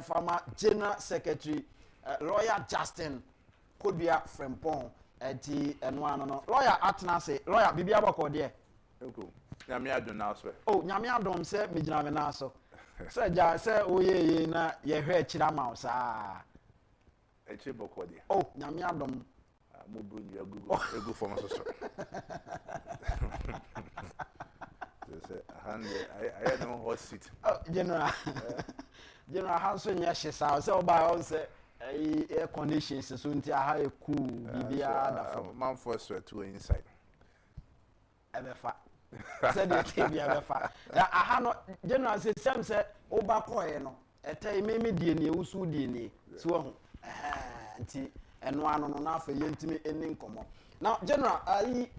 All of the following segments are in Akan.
former General Secretary Lawyer Justin Kodua Frempong eti enwa no lawyer atena se lawyer bibia bako de eko nyame adom na so oh nyame adom se me gina me na so se ja se oye na ye hwe kira ma sa eche bako de oh nyame adom mo bru ni egu for so so say I no hot seat oh general general house nya hisa se oba on se air conditions so nti aha e cool bibia da for man for sweat to inside ebefa said the TV ebefa aha no general say sem say oba koye no etay me die ne usu die ne so ho nti eno ano no na afa yentimi eni nkomo now general ayi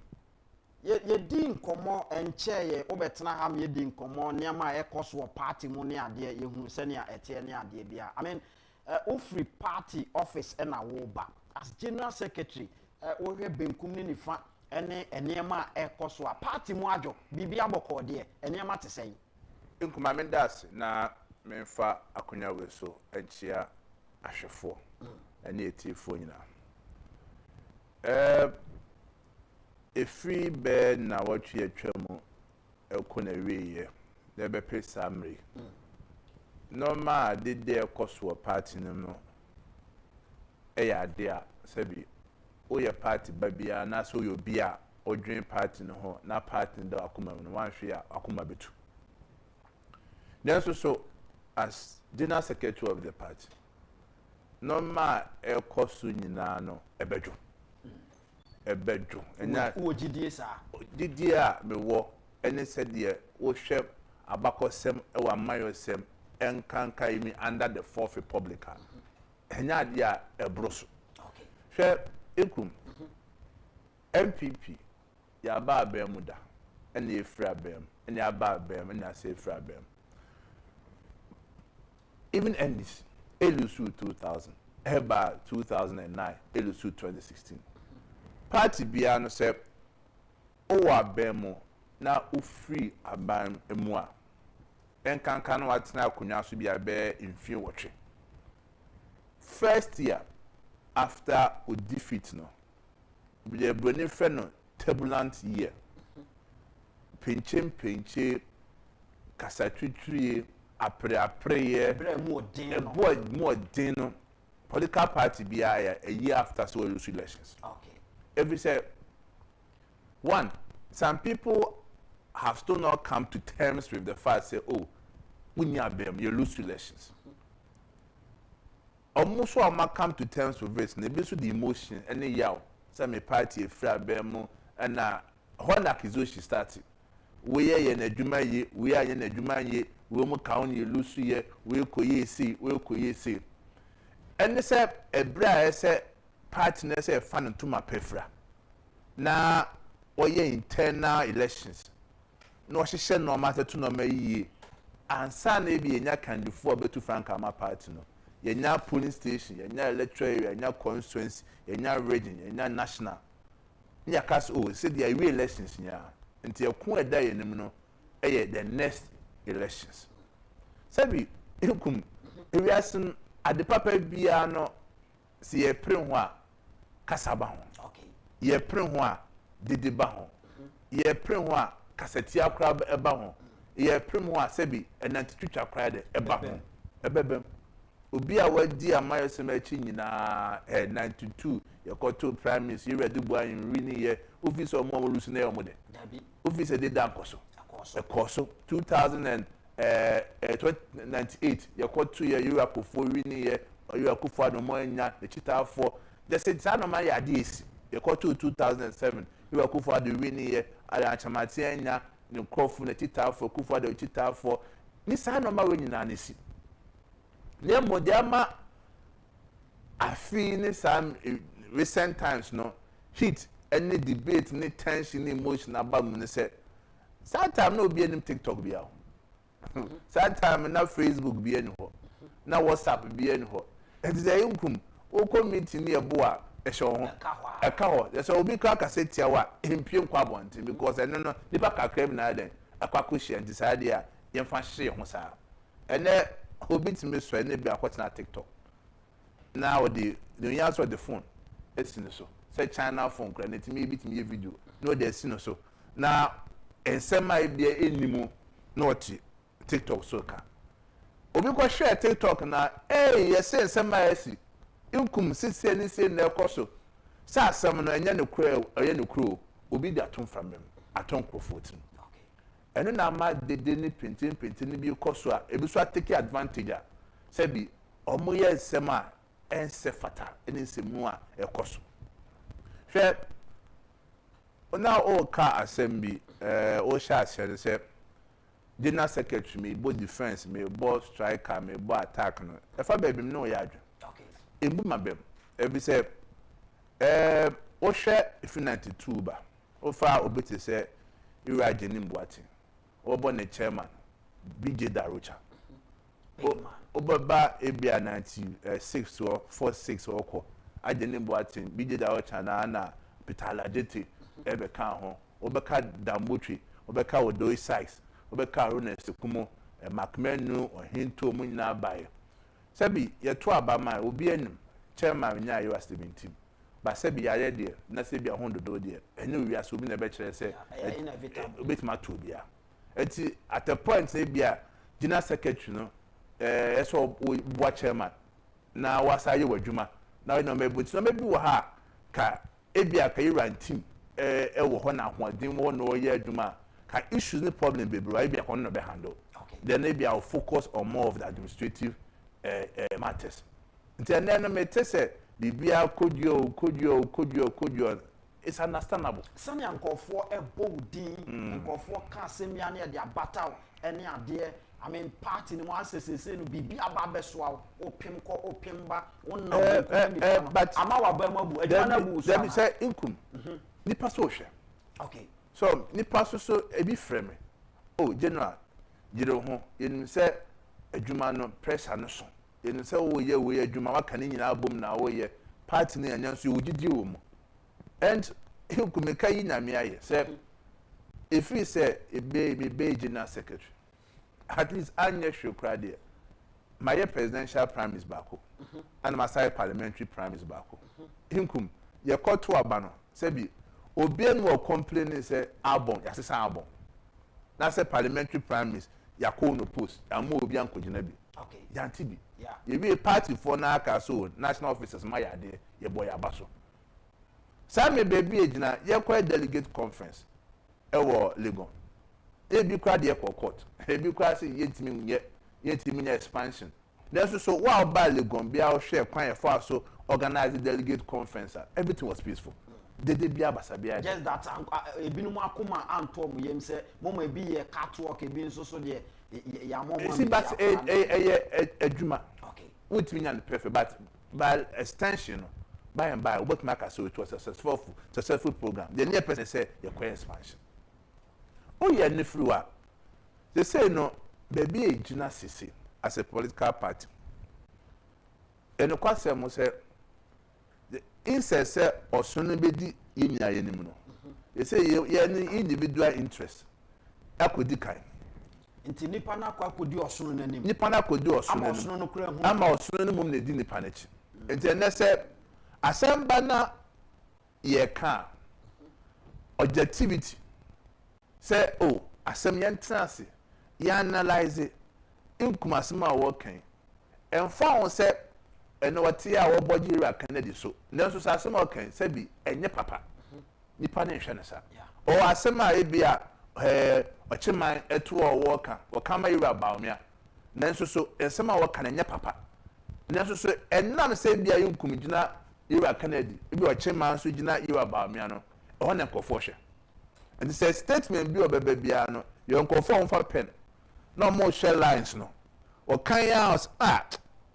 ye di nkomo enche ye obetena ha me di nkomo niam a ekoso party mu ne ade ye hu se ne ete ne ade bia I mean free party office na woba as general secretary wo hwe benkum ni nifa ene enema ekoso a party mu adwo bibia boko de enema tesai nkuma mendas na memfa akonya we so enchia ahwefo ene etifo nyina free bed na watwe atwamu ekona wiye na be pesa mri normal did there koso party no eya dia sabi o ye party babia na so yo bia o dream party no ho na party ndo akoma no wan hwe akoma betu then so as general secretary of the party normal e koso nyina no ebedwo enya o gidie sa gidie a mewo ene said ye o hwe abakosem e wa mayosem enkanka imi under the fourth republic enya dia ebroso okay hwe ekum MPP ya ba abem da ene efra abem ene aba abem ene ase efra abem even endis elusu 2000 eba 2009 elusu 2016 party bia no se o abem na ufree aban emu a enkanka no watena akonya so bia be mfie wotwe first year after o defeat no bia broni fe no turbulent year pinche kasatwitwie apre mo din no political party bia a year after so elections okay every say one some people have still not come to terms with the fact say oh when you lose elections almost all ma come to terms with this na be so the emotion any yaw say me party free abem and na when accusation started we ye na adwuma ye we ye na adwuma ye we mu kaun ye lose ye we koye see and say ebra say party na say fan to ma pefra na oye internal elections no hye no matter to no mayi ansa na bi enya candidate betu frank ama party no yenya polling station yenya electoral area yenya constituency yenya region yenya national nya kas o say the elections nya nti ekun eda yenim no the next elections sabi ekum ewiasen ade papa bia no si ye pre ho a kasaba ho okay ye pre ho a dede ba ho ye pre ho a kasati akra eba ho ye pre ho a sabi enantitwa akra de eba ho ebebem obi a wadi amayosem achi nyina 92 ye koto prime minister ready boy in rini ye office of more lusu na yomo de office de dankoso ekoso 2098 ye koto ye Europe for rini ye Europe for adomo nya the chita for the say no ma ya dis ye koto 2007 Europe for the rini ye ala chamati nya ni krofu na chita for kufu de chita for ni sa no ma we nyina nesi ne modiama afi ni some recent times no heat any debate any tension any emotion about me say sometimes no be any TikTok be out sometimes na Facebook be any ho na WhatsApp be any ho it is a yunkum o committee ni ebo a ehwe ho eka ho so obi ka kaseti awa empie kwa bonte because no nipa kakra bi na den akwa ko hye antisade a yemfa hye ho saa ene obi timi so na bi akwotena TikTok now the answer the phone it's in so say China phone kra na timi bi timi video no dey see no so na ensema bi enimu na oti TikTok so ka obi ko share TikTok na yes ensema esi inkum sisi ni se na ekoso sa asem no enye ne kura eye ne kuro obi da atom from them atom crofot okay eno na ma dede ni painting ni bi koso a ebi so take advantage a say bi omo ye ensema ense fata eni nsemu a ekoso hwe ona o ka asem bi o sha share say general secretary me bo defense me bo striker me bo attack no e fa baby me no ya adwo okay ebu mabem e bi say o hwe if 92 ba o fa obeti say ira jenim boati o bo ne chairman BJ Darocha o baba ebia 96 or 46 or ko ajenim boati BJ Darocha na Peter Alajete ebe kan ho o be ka Dambotri o be ka Odoi Sykes obeka Ronest kumo makmenu ohinto mu nyina bae sabi ye to abama obi anim chairman nya yo 17 ba sabi ya de na sabi ahondo de ene wi so bi na be kire se obetima to bia enti at a point say bia general secretary no eso bo chairman na wasa ye wadwuma na we no mebuti no mebi wo ha ka ebia ka iran team wo ho na hoaden wo no ye adwuma can issues the problem baby right be account no be handle okay then maybe I'll focus on more of the administrative matters then me say the bia kodio it's understandable some yankofo ebodi yankofo ka semia na dia battle ene ade I mean party ni mo asese no bibi aba besoa opim ko opimba wonna but ama wa ba mabu adwana bu so dem say inkum ni paso hwe okay so ni paso so ebi frame oh general jiro ho yin say adwuma no pressure no so yin say wo ye adwuma waka ni nyina abom na wo ye party ni anya so wo gidi wo mu and inkum ka yi na me aye say if we say e be general secretary at least anya shukra there my presidential prime is back and my side parliamentary prime is back inkum ye koto abano say bi obi enu complain say abon ya sesa abon na say parliamentary prime is ya ko no post am obi ankogina bi okay yanti bi yeah ye be party for na aka so national officers my ade ye boy abaso say me baby ejina ye kwa delegate conference e wo Legon ebi kwa de court ebi kwa say yetimi nya expansion there's so wow ba Legon bia o share kwan e for so organize the delegate conference everything was peaceful dede bia basa bia just that ebinu mu akoma anto mu yem say momo ebi ye catwalk ebi nso so de ya momo see but adwuma okay witimi nya perfect but by extension by and by what make so it was a successful program the near person say your expansion oh yeah nifruwa they say no baby ejina sisi as a political party and kwase mo say insese osunu bedi yinya yenim no they say ye ni individual interest akodi kan nti nipa na akodi osunu nanim nipa na akodi osunu ama osunu no kura hu ama osunu no mum na di nipa na chi nti na say asemba na ye ka objectivity say oh asem yentrase ya analyze inkumasema working and found say eno wati a wo bogi ra Kennedy so nanso sa asem working say bi enye papa nipa na hwe ne sa o asem a ebia ochiman etu o worker o kama ira baomia nanso so asem a worker enye papa nanso so enam say bia yinkum gina ira Kennedy ebi ochiman so gina ira baomia no ho na nkofo hwe and say statement bi obebe bia no your confirm for pen no more share lines no o kan house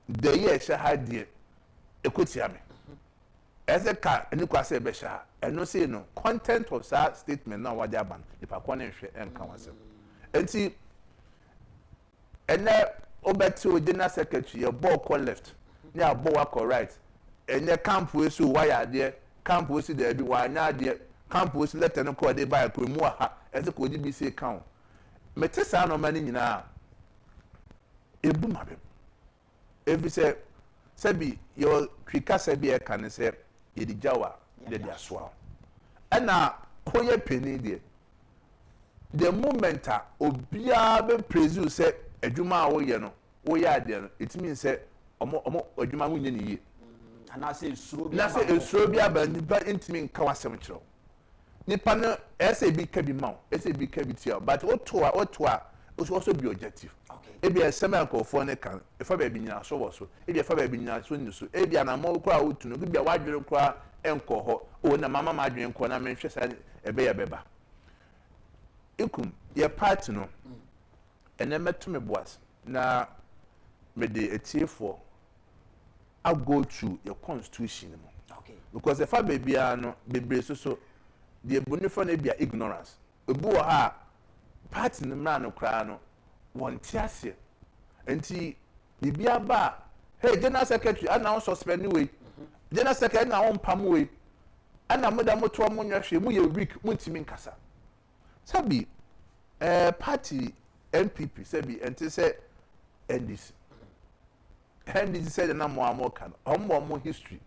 the year share hadie ekotia me as a car any kwase be share and no say no content of that statement na wadi aban ipa kwa na hwe enka wasem enti ene obeti o general secretary your ball call left na ball call right ene camp we so wire there camp we see there bi wa nya there campus letter no call dey buy ko mu aha ese ko di bi say count metesa no mani nyina ebu mabe If say be your kwika say be can say ye di jawa ye di aswa. And na hoye penny there. The moment obia be praise you say adwuma wo ye no wo ye ade no it means say omo adwuma mu nye ni ye. And I say suro bi. Na say esuro bi aba nipa intimi nka wasem kiro. Nipa no SAB ka bi ma, SAB ka bi tia, but oto a also be objective. Okay. Ebi esema nkofo ne kan, efa ba bi nyina so wo so. Ebi efa ba bi nyina so ni so. Ebi anamo kwa otu no, ebi wadwere kwa enko ho. O na mama madwen ko na menhwe sa ebe ye beba. Ikum ye part no. Ene meto me boas na me de etiefo I go through your constitution. Okay. Because if I baby no bebre so the bonifo na bia ignorance. Ebu ha party no man no kra no wonte ase. Enti bibia ba hey general secretary ana on suspend we. General secretary na on pam we. Ana moda moto mo nwahwe mu ye week muntimi nkasa. Sabi party NPP sabi enti say NDC. NDC said na mo amoka no omo history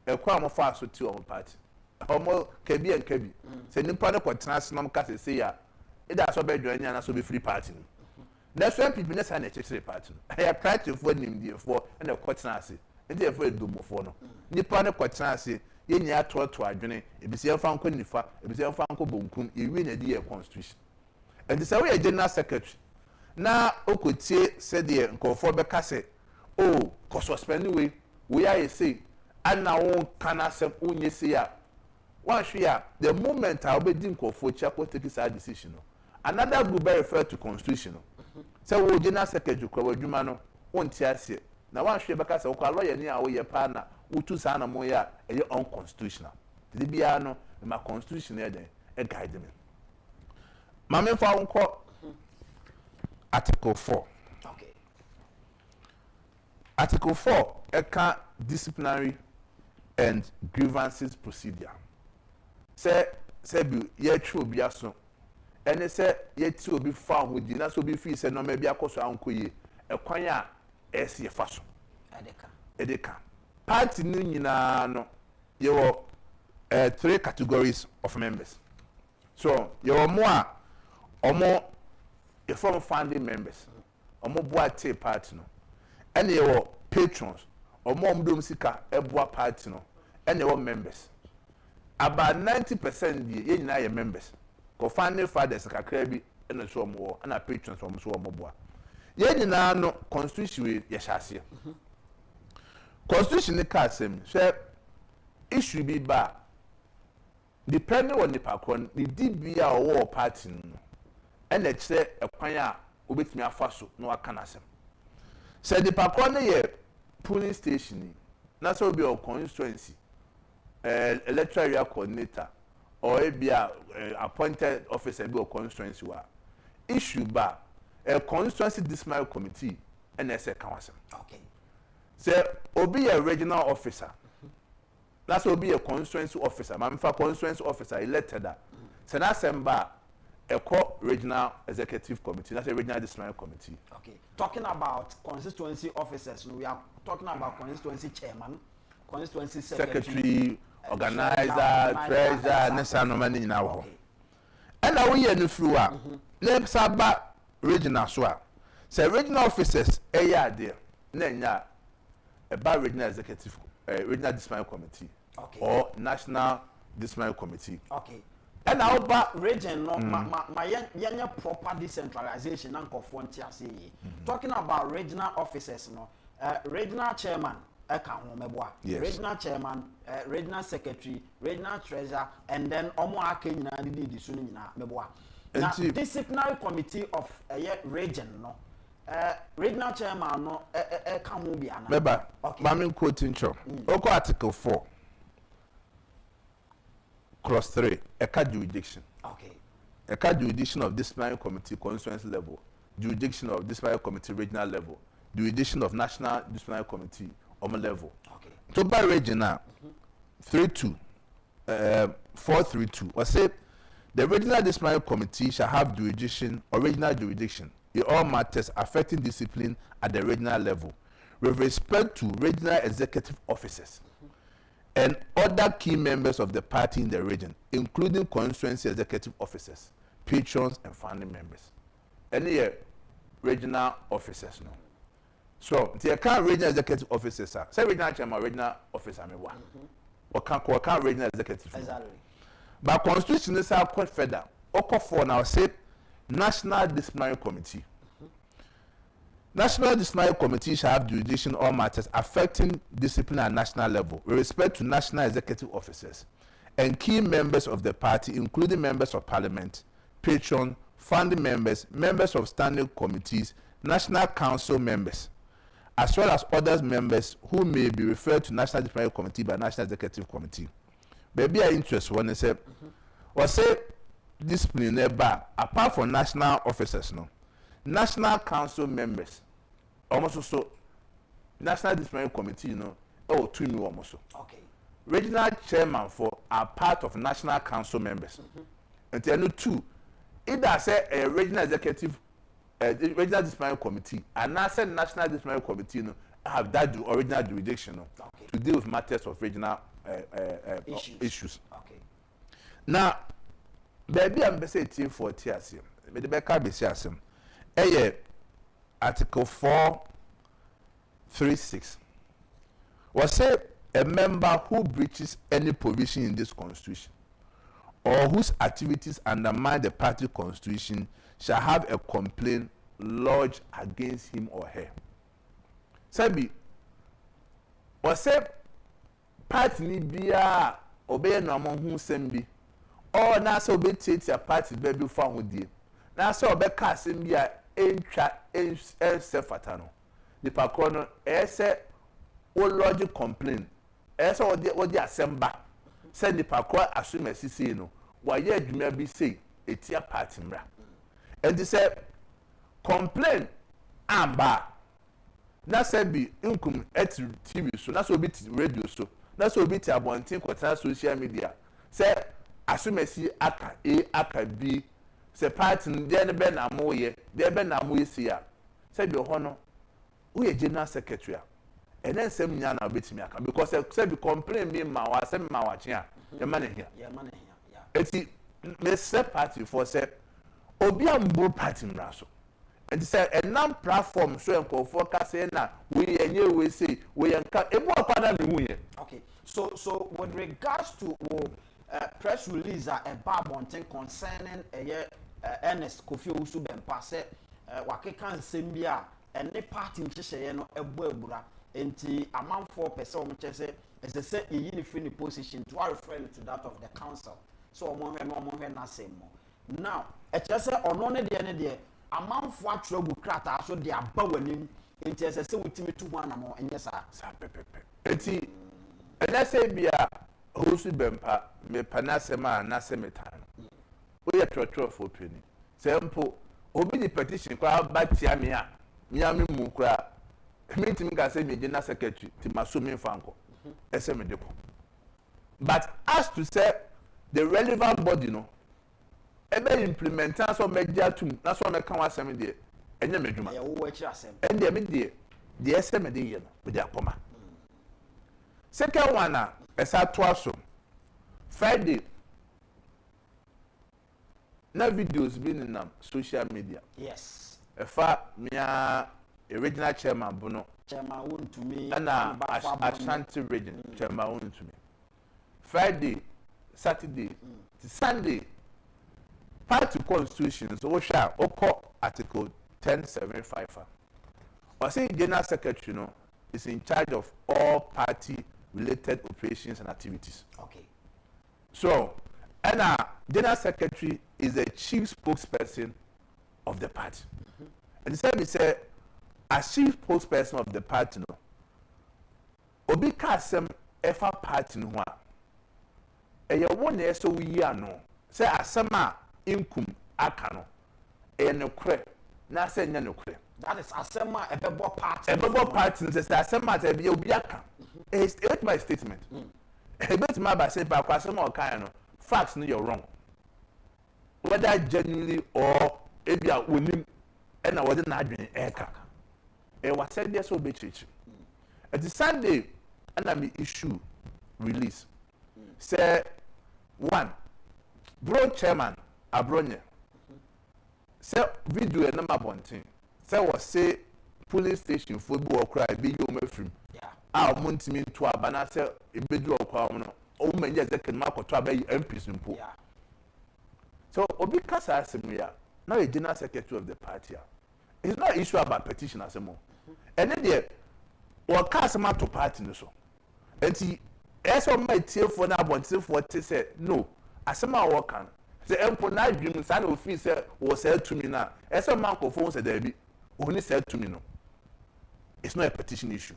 ekwa mo fa so ti o party omo kabi en kabi se nipa ne kwotena asenam ka se ya ida so be dwan nya na so be free party no na so NPP na sa na chechire party no ya practice for nimdie for na kwotena ase ndi for edomofo no nipa ne kwotena ase ye nya atoto adwene ebisi emfa nko nifa ebisi emfa nko bonkum ewi na di constitution and say we general secretary na okotie said the nkofo be kase oh ko suspend we are say and now can accept unye say ya one share the moment I obey nkofo chako take this decision no another group be refer to constitution no say we general secretary ko wadwuma no wonti ase na one share be kase ko lawyer ni a wo ye pa na utu sa na mo ya e unconstitutional the bia no ma constitution e den e guide me mame fa wonko article 4. Okay. Article 4 eka disciplinary and grievances procedure. Say bi ye twa obi aso. Ene say ye ti obi fa ho di na so obi fi say no ma bi akoso ankoye. Ekwan a ese ye fa so. Edeka. Party no nyina no ye wo 3 categories of members. So ye wo mo a omo the former founding members, omo boate party no, and they were patrons, or more sika eboa party no, and they were members. About 90% ye na ye members. Ko founding fathers kakrebi and so more, and our patrons from so more boa. Ye na no constitution ye shase. Constitution ne ka sem, say issue be ba. Depending on the pakon, the DBA or party no. And let's say a kwanya obetimi afaso no aka nasem say the papa na ye polling station na so be your constituency electoral area coordinator or a be appointed officer be your constituency wa issue ba a constituency dismissal committee and say kawasem okay say obi a regional officer that's obi a constituency officer mamfa constituency officer elected that say na semba Eco Regional Executive Committee, that's a regional disciplinary committee. Okay. Talking about constituency officers, we are talking about constituency chairman, constituency secretary organizer, treasurer, necessary money in our home. And now we are in the floor. Let's have regional swap. Say regional officers, a year there, Nenya, about regional executive, regional disciplinary committee, okay, or national disciplinary committee. Okay. And now, but region, no, my proper decentralization and talking about regional officers, no, regional chairman, yes. Regional chairman, regional secretary, regional treasurer, and then now, disciplinary committee of region, no, regional chairman, no, remember, Mamin quoting Cho, Oko Article 4. Clause 3, eka jurisdiction. Okay. Eka jurisdiction of disciplinary committee constituency level, jurisdiction of disciplinary committee regional level, jurisdiction of national disciplinary committee level. Okay. So by regional 32 432 or say the regional disciplinary committee shall have jurisdiction or regional jurisdiction in all matters affecting discipline at the regional level. with respect to regional executive officers and other key members of the party in the region, including constituency executive officers, patrons, and founding members. Any regional officers, no. So, the account regional executive officers, say regional chairman, regional officer, me one. Or can't regional executive. Exactly. But constitution is quite further. Oko for now say National Disciplinary Committee. National Disciplinary Committee shall have jurisdiction on matters affecting discipline at national level with respect to national executive officers and key members of the party, including members of parliament, patron, founding members, members of standing committees, national council members, as well as other members who may be referred to National Disciplinary Committee by National Executive Committee. Maybe I interest one say, or say discipline apart from national officers, no. National council members, almost so National Disciplinary Committee, to me almost so. Okay. Regional chairman for are part of national council members. And then two, either say a regional executive, regional disciplinary committee, and now say national disciplinary committee, have that original jurisdiction to deal with matters of regional issues. Okay. Now, baby, I'm saying for TSM. But the back up is Article 436. Was say a member who breaches any provision in this constitution or whose activities undermine the party constitution shall have a complaint lodged against him or her. Sabi, was say party ni bia obey no among who send be or na so obey take your party baby for who die na so obey ka sem bia entwa self no the pakro no say o lodge complaint say what the assemble say the pakro assume sisi no wa ye adwuma bi say etia party mra and they say complaint amba na say bi inkum at TV so na so bi radio so na so bi ti abontin kwata social media say asumesi aka aka bi say party dey na be na moye dey be na moye sia say bi ho no who ye general secretary and then say nya na betimi aka because say bi complain me ma wa say ma wa chia e ma na here Yeah, man, yeah. eti me say party for say obi ambo party mra so and say a non platform so enko for ka say na we enye we say we enka ebo akwada me hu ye. Okay, so with regards to press release a babonten concerning Ernest Kofi Usu Bempa say wakeka nsem bia ene party nhyehyeye no ebo ebura enti amanfo pese o mche say say yi ni free position to refer to that of the council so omo hwe na same mo now e kire say ono ne de amanfo atwere gu krata so de aba wanim enti ese say wutimi to one am enye sa pepepe enti ene say bia Usu Bempa me panasema na semetan we trotro for penny sempo obi di petition kwa batia me a me mu kura meeting ga say me general secretary ti maso me fanko ese me deko but as to say the relevant body no ebe implementation so media tum na so me kan wasem de enye medwuma ya wo akira asem ende me de ese me de ye no me de akoma second one na esa to aso Friday na videos been in social media. yes Efa mia original chairman Bono Chairman Wontumi and Ashanti region chairman Wontumi. Friday, Saturday, Sunday party constitutions osha oko article 1075. I say general secretary no is in charge of all party related operations and activities. okay So, and general secretary is the chief spokesperson of the party. And the same say, as chief spokesperson of the party, no, obi kasem efa party no a, eye one so we no, say asema inkum aka no, eye no kre, na say nya no kre. that is asema ebebo party Ebebo party no say asema say be obi aka. It's my statement. About my by say by kwasema kind no facts no you're wrong. Whether genuinely or ebia wonim and I wasn't adwene eka. E was said there so be church. At the Sunday, and I issue release. Say one, bro chairman Abronye. Say video a number one thing. Say was say police station football cry be you me film. Yeah. Wontumi to abana say e bedu okwa no. O man just can mark to abay MPs mpo. Yeah. So obi kasa asem ya. Now a general secretary of the party. It's not issue about petition asemo. And then there or cast ma to party no so. And he eso my tie for na abonte for te say no. Asema work can. Say empo na adwum sa na ofi say wo say to me na. Eso man ko phone say there be. Only said to me no. It's not a petition issue.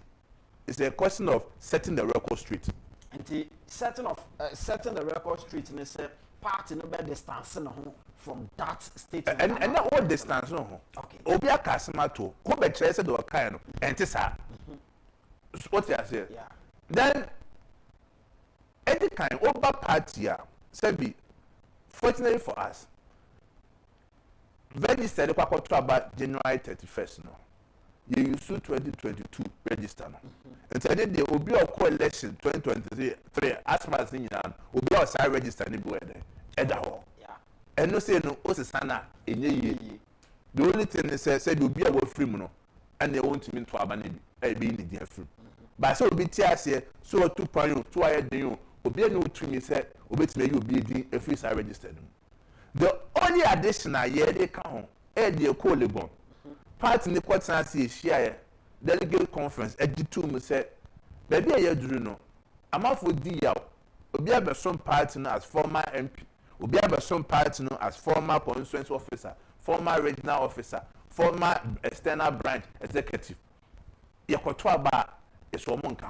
It's a question of setting the record straight. And the setting the record straight and say party no be distance no from that statement. And that what distance no. Okay. Obi akasema to ko be kire say do kan no. Enti sa. What you say? Yeah. Then any kind over party say be fortunately for us. Registered to about January 31st no. You use 2022 register no. And then the obi of election 2023 as far as you know, obi of say register ni bo ede. Eda ho. Yeah. And no say no o se sana enye ye. The only thing is say the obi of free no and they want to mean to abana bi be in the free. But so obi ti ase so 2.0 to aye den obi no to me say obetime you obi din free say registered. The only additional year they come the Colebon. Party in the quarter share delegate conference at the two say, baby, I do know. I'm off with the yaw. Obi have some party as former MP, Obi have some party as former constituency officer, former regional officer, former external branch executive. Yakotoa bar is one monk.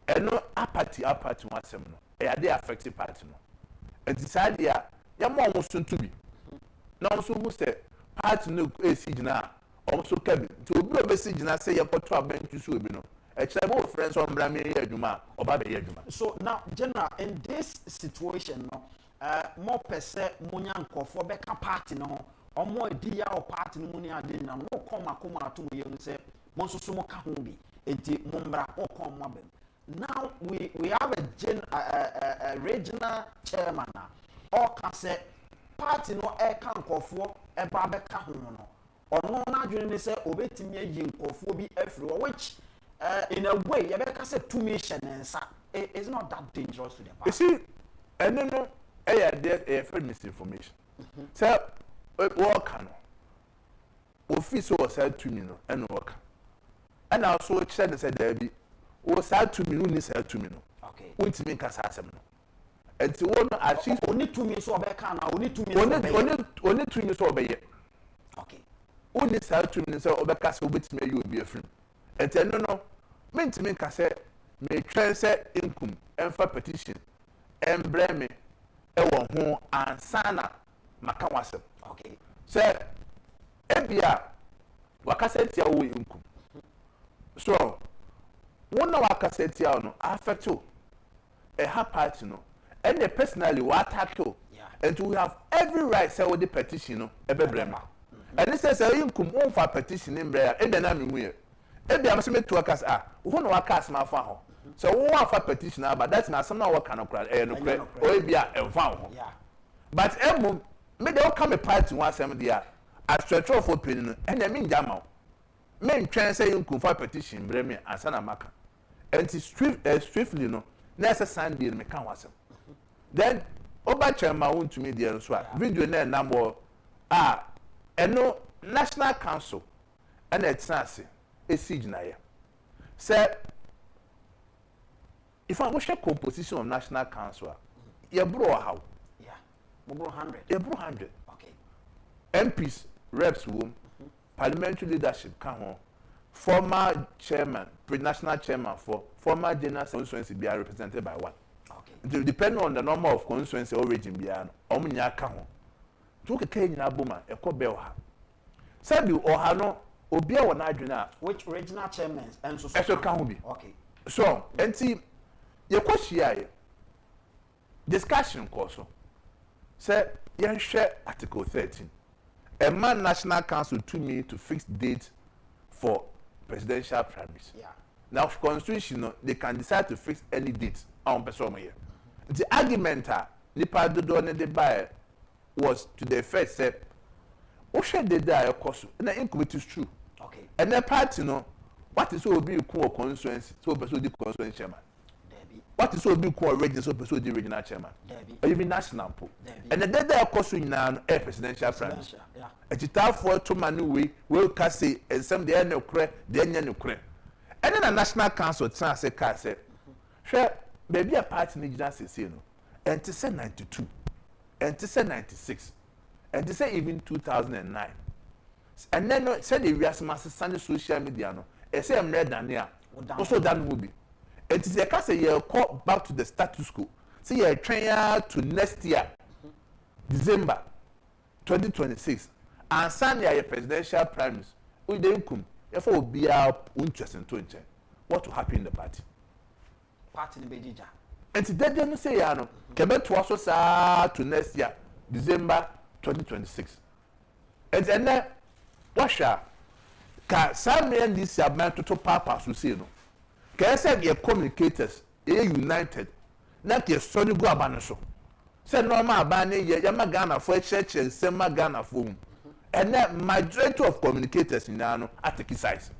And no apathy one sem no. They affected party no. And decide ya. Yamo almost soon to be. Now, so who say party no a signal also cabin to a message and I say you put to a bench to sue no. A child friends on Brammy Yaduma or Baby Yaduma. So now, General, in this situation, no, more per se, Munyanko for Becca party no, or more dear or party Munia dinner, no come to me and say, Monsumo Kahumbi, eti Mumbra or Comabin. Now we have a regional chairman now. Or can say party no air can call for a barbeca hono. Or no, not during say obetime yin call for be everywhere, which in a way, Rebecca said 2 mission and it's not that dangerous to the party. You see, and no, a friend misinformation. So, work on office was said to me, and work. And also, Chen said, Debbie, was said to me, who said to me, okay, which means assassin. And so one achieve only 2 minutes or back now, only 2 minutes, only 2 minutes over here. Okay. Only 2 minutes over castle with me, you will be a friend. And then no, meant to make a say, may transfer income and for petition and blame me, home and sana Makawasa. Okay. Say, Ebia, Wakasetia will income. So, one of Wakasetia no, affect you a half party no. And they personally will attack you. Yeah. And we have every right say with the petition no ebe brema. And this says you come on for petition in brea e na me hu. E bia me to akas who no akas ma fa ho. So who want for petition but that's na some na work no kra no kra o e bia e fa ho. Yeah. But emu me dey come a party one asem dia as stretch for pin and me njama. Me ntwen say you come for petition bre me ansa na maka. And swiftly no na Sunday me kan wasem. Then Oba Chairman Wontumi there so video na number no National Council and etnase esijina ya. Say if I wish a composition of National Council, you bro how? Yeah. Bro 100. You bro 100. Okay. MPs, reps wom, parliamentary leadership can home. Former chairman, pre-national chairman for former general constituency be represented by one. Okay. Depending on the number of constituency or region biano, omunya ka ho. To keke nyina boma ekobe oha. Sabi oha no obi a wona adwena which regional chairman and so ka ho bi. Okay. So, enti ye kwahia discussion course. Say yen hwe article 13. A man National Council to me to fix date for presidential primaries. Yeah. Now constitution they can decide to fix any date on person here. The argument nipa dodo ne de buy was to the effect say o share the die cost na incomplete is true. Okay. And the party what is so be cool constituency so person the constituency chairman. What is so be cool region so person the regional chairman. Or even national po. And the day cost na presidential primaries. Yeah. Ejita for to manu we ka say and some dey no kre dey nya no kre. And then a national council try say ka say hwe baby a party ni gina say no. And to say 92 and to say 96 and to say even 2009 and then say the real mass social media no e say am read than here also that will be and to say ka say you call back to the status quo say you train to next year December 2026 and send your presidential primaries we dey come if we be interesting to change what will happen in the party ni bejija. And today they say ya no kebe to also sa to next year December 2026 and then washa ka some men this year man to papa so say no ka say the communicators united na ke so ni go abane so say normal abane ye ya magana for church and say magana for and then majority of communicators in no at the size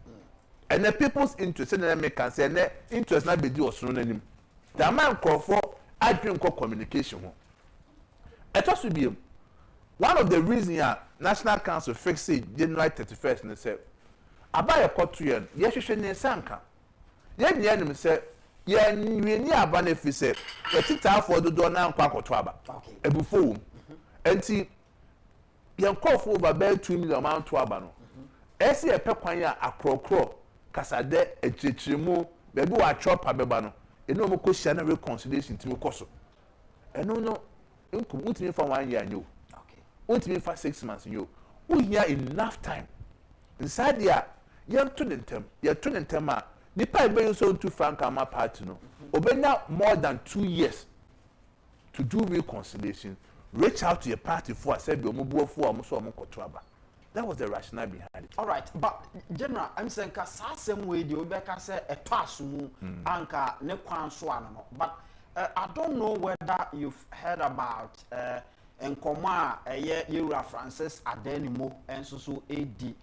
and the people's interest and make can say na interest na be di osoro nanim. The man call for adwin communication. It has to be one of the reasons National Council fixed it January 31st and said, "Abaya kotuyen, yeshwe ne sanka." Yen yen say, "Yen we ni abane fi say, we tita for do na nkwa koto aba." Okay. Ebufo. Enti yen call for over 2 million amount to aba no. Esi e pe kwan ya akrokro kasade echichirimu bebi wa chop abeba no. Eno mo question na reconciliation timi koso eno no nkum untimi fa 1 year nyo Okay. Untimi fa 6 months nyo we hear enough time inside there yam to the term a nipa be so to frank ama party no obenya more than 2 years to do reconciliation reach out to your party for say be omobuo for omo koto aba. That was the rationale behind it. All right, but General, I'm saying ka same way the obeka say a tasumu anka ne kwan so ano. But I don't know whether you've heard about enkoma eye Yura Francis Adenimo and so AD.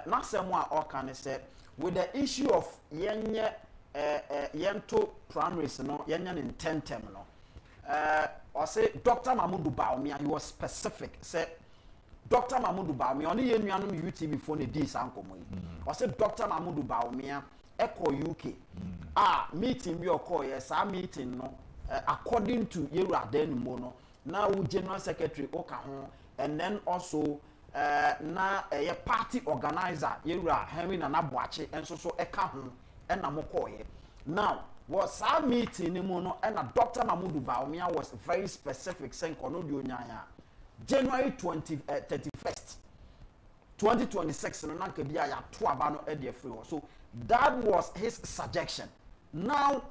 Na same one or can say with the issue of yenye yento primaries no yenye in 10 term no. Or say Dr. Mahmoud Bawumia, he was specific say Dr. Mahmoud Bawumia only ye nuanom UTV phone di sankomo yi. O say Dr. Mahmoud Bawumia eko UK. Meeting bi okọ yes, meeting no according to Yewura Adenimo no. Now General Secretary oka ho and then also na a party organizer Yewura Henry Nana Boakye enso so eka ho and na mokọ ye. Now was our meeting ni mo no and Dr. Mahmoud Bawumia was very specific saying kono di onyanya. January 31st, 2026, so that was his suggestion. Now,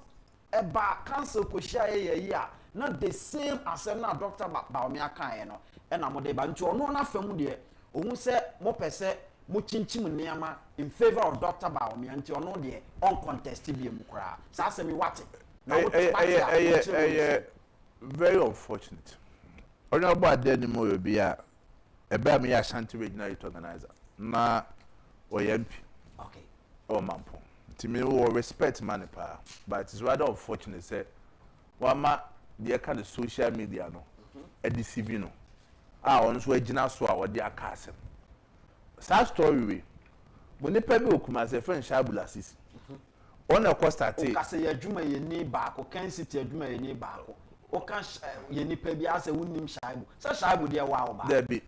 about council Koshia, not the same as now Dr. Bawumia Kayeno, and I'm de Bancho, no, not family, who said, Mopese, Muchinchim Niama in favor of Dr. Bawumia, and you know the uncontested Mukra. Sasemi what? Very unfortunate. Honorable Adenimo will be a Bami Ashanti Regional Youth Organizer. Na OMP. Okay. Or Mampo. To me, we respect Manipa, but it's rather unfortunate. Say, Wama, the kind of social media, no, a deceiving, no. On so a general so or their castle. Sad story, when the people come as a friend Shabula sis. On a costa, say a Juma ye ni back or can sit a Juma ye ni back. Oka ye ni pebi ase wunim shaibu sa shaibu de wa oba there be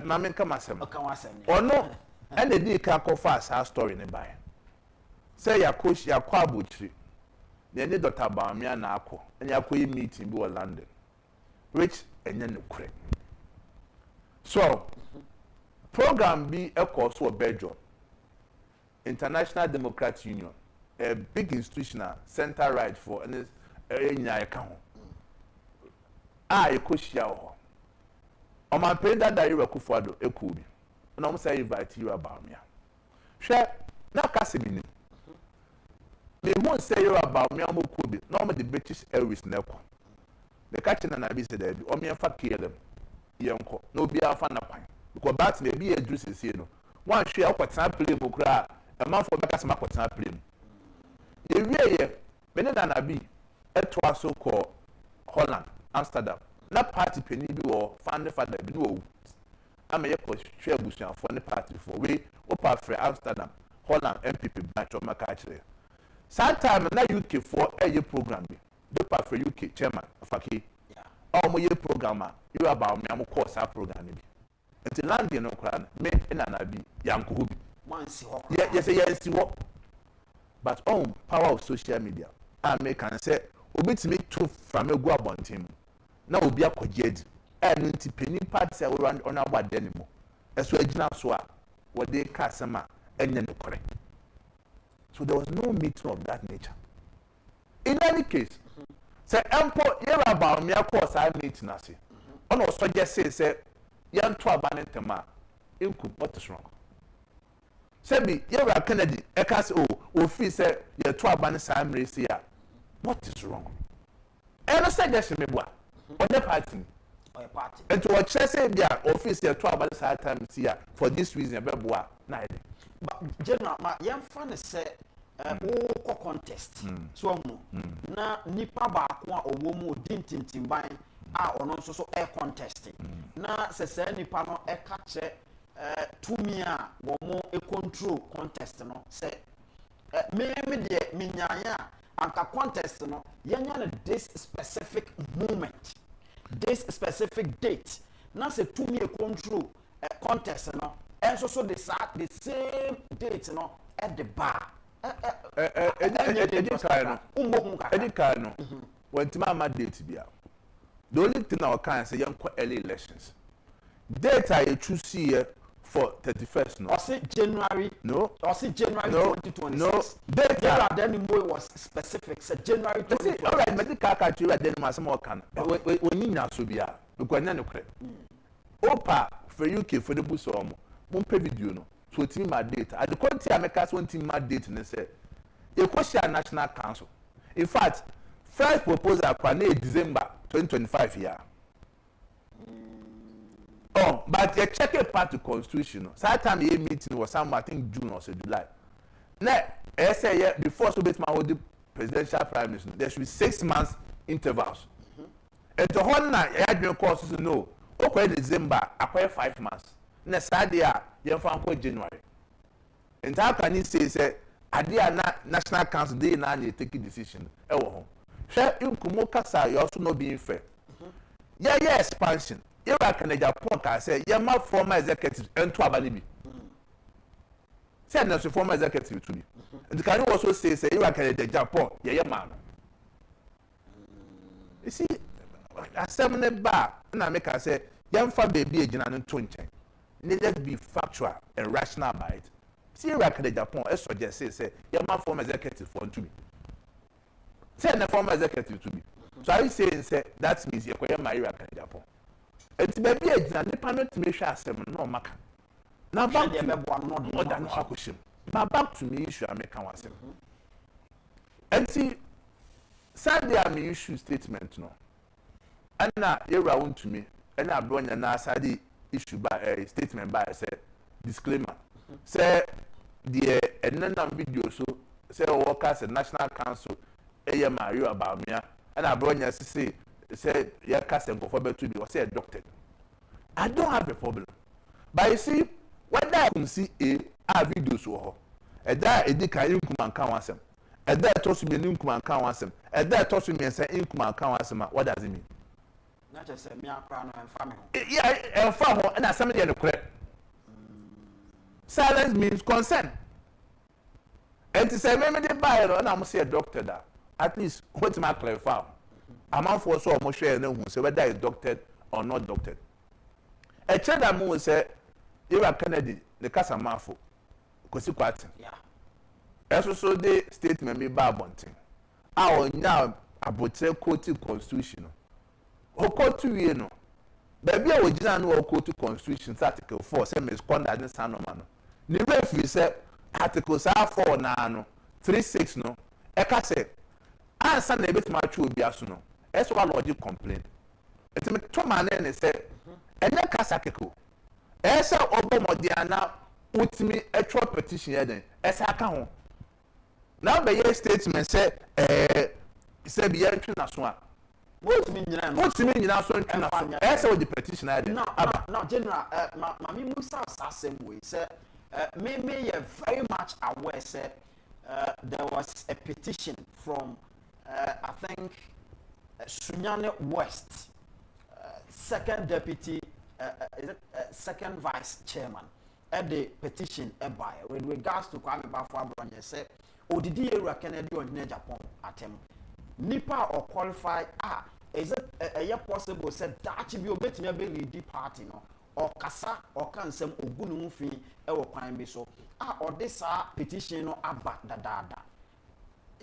na men kama asem oka wasem or no and the dey can confess our story ne buy say ya coach ya kwa abuchiri na ni Dr. Bawumia na akọ and ya koyi meeting bi wa London which enye ne kure so program bi ekọ so Belgium International Democratic Union a big institutional center right for and enya eka ho ekoshia ho o man penda da Yewura Kufuado ekubi na mo say invite Yewura Bawumia hwe na kase bi ni me won't say you about me amo kubi normal the British Airways neko the catching na be said o me fa kill them yenko no be afa na kwan because that may be a juice see no one share kwatan plane mo kra a man for better smart kwatan plane ye wie me na be etwa so call Holland Amsterdam na party penny bi wo fan father bi wo ama ye ko share busuan for the party for we opa free Amsterdam Holland MPP branch of Makachre. Sometime na UK for a program bi. Do pa for UK chairman afaki. Yeah. All mo ye programmer. You about me am course our program bi. Until land no kra me na na bi yanko bi. Man si ho. Yes si ho. But power of social media. I make can say obetimi to from egu abontim. Na obi akogye enu nti penny party say we run on about anymore. Eso agina so a wo dey ka sama enya no correct. So there was no meeting of that nature. In any case, say empo here about me course I meeting ase. On also just say yan to abanentema inku what is wrong? Say be here Kennedy e ka say o fi say ye to aban sam race here. What is wrong? And no suggestion me boa. On the party. Party. And to what say be office here to aban sam time here for this reason be boa na. But general ma yam fan say o contest so no na nipa ba ko a owo mu dintintimban a ono nso so contesting na se nipa no ka che tumi a wo mo control contest no say me de minyanya anka contest no yanya this specific moment, this specific date na se tumi control contest no and so the same date no at the bar Edikano when Timama date bia. The only thing I can say young early elections. Date I choose here for 31st no. Or say January. No. Or say January 2026. No. Date then was specific. Say January 2026. All right, medical card you then mas more can. When you na so bia because na no kre. Opa for UK for the bus omo. Mon pe video no. So it's my date. At the quality I make us one team my date and say a question National Council. In fact, first proposal for December 2025 year. But you check a part of constitution. So that time the meeting was somewhere I think June or so July. Now, I say before so bit my presidential prime minister, there should be 6 months intervals. And to hold na I had no course to know. Okay, December, acquire 5 months. Next idea, you found January. And how can you say idea National Council they now take a decision? Share you kumokasa you also not being fair. Yeah, expansion. You can Japan can say yeah, my former executive and to Abanibi. Say no former executive to me. And can you also say you can Japan, yeah, man. You see, I 7 bar and I make I say young for baby agent and 20. Needed to be factual and rational about it. See, you can Japan, I suggest say, you're my former executive for to me. Say, the former executive to me. So I say, that means you're going my Iraq and Japan. It's baby agent and the panel to make sure no matter. Now, back to more than no question. Now, back to me, issue I make one say. And see, Sunday I may issue statement no. And now, you're around to me, and I brought an aside issue by a statement by say disclaimer. Say the video so say workers at National Council Mario about me and I brought you say your cousin go for to be or say adopted. I don't have a problem. But you see, when I can see a video so that a dick I can count them. And that told me in count them. And that told me and say in count them. What does it mean? Not just a mere crown and family. Yeah, and farm and that's somebody in the correct. Silence means consent. And to say, maybe they buy it, and I'm say a doctor that at least what's my clarify. I'm out for so much share no who say whether it's doctored or not doctored. A child that will say, you are Kennedy, the Casa Mafo, because you quite. Yeah. As also the statement me babonting. Our now about say quoting constitution. Oko to you know. Baby, I would just know to Constitution Article 4, same as conduct and son of man. The referee said Articles are 4 now, 3, 6 no, eka say ansa na ebet ma twa obi aso no eso wa lodge complain eti me to ma na say ene kasa keko esa obo modiana utimi etwa petition eden esa aka ho na be ye statement say say be yentwe na so a utimi nyina so ntwe na so esa o di petition eden no general mami musa asem we say me very much aware say there was a petition from I think Sunyane West second deputy second vice chairman at the petition by with regards to Kwame Bafo Abronye say odidi era Kennedy on Japan atem nipa or qualify is it possible said that be obetime be lead party no or kasa or kan sem ogunu fi e wo kwan bi so or this petition no aba dadada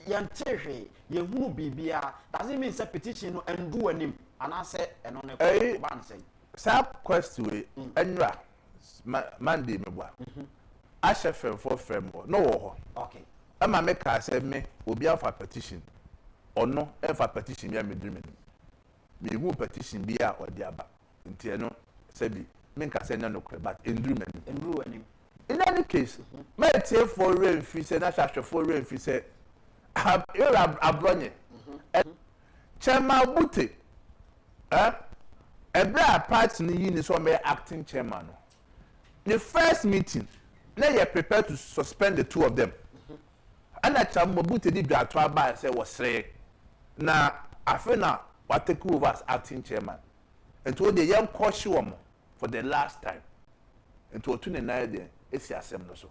yantehe yehunu bibia doesn't mean say petition no endu anim ana say eno ne ko ban say sub question we enra Monday me bua ahye fem for fem no wo ho okay ama me ka say me obi afa petition ono e fa petition bia me drum me hu petition bia odi aba nti eno say bi me ka say no kre but endru anim in any case me tie for rain fi say na hwahwe for rain fi say Abronye chairman Bute ebra party ni yi ni so me acting chairman no the first meeting na you prepared to suspend the two of them and that chairman Bute di dwa to aba say was sre na afena what take over as acting chairman and to the young caution for the last time and to 29 there esi asem no so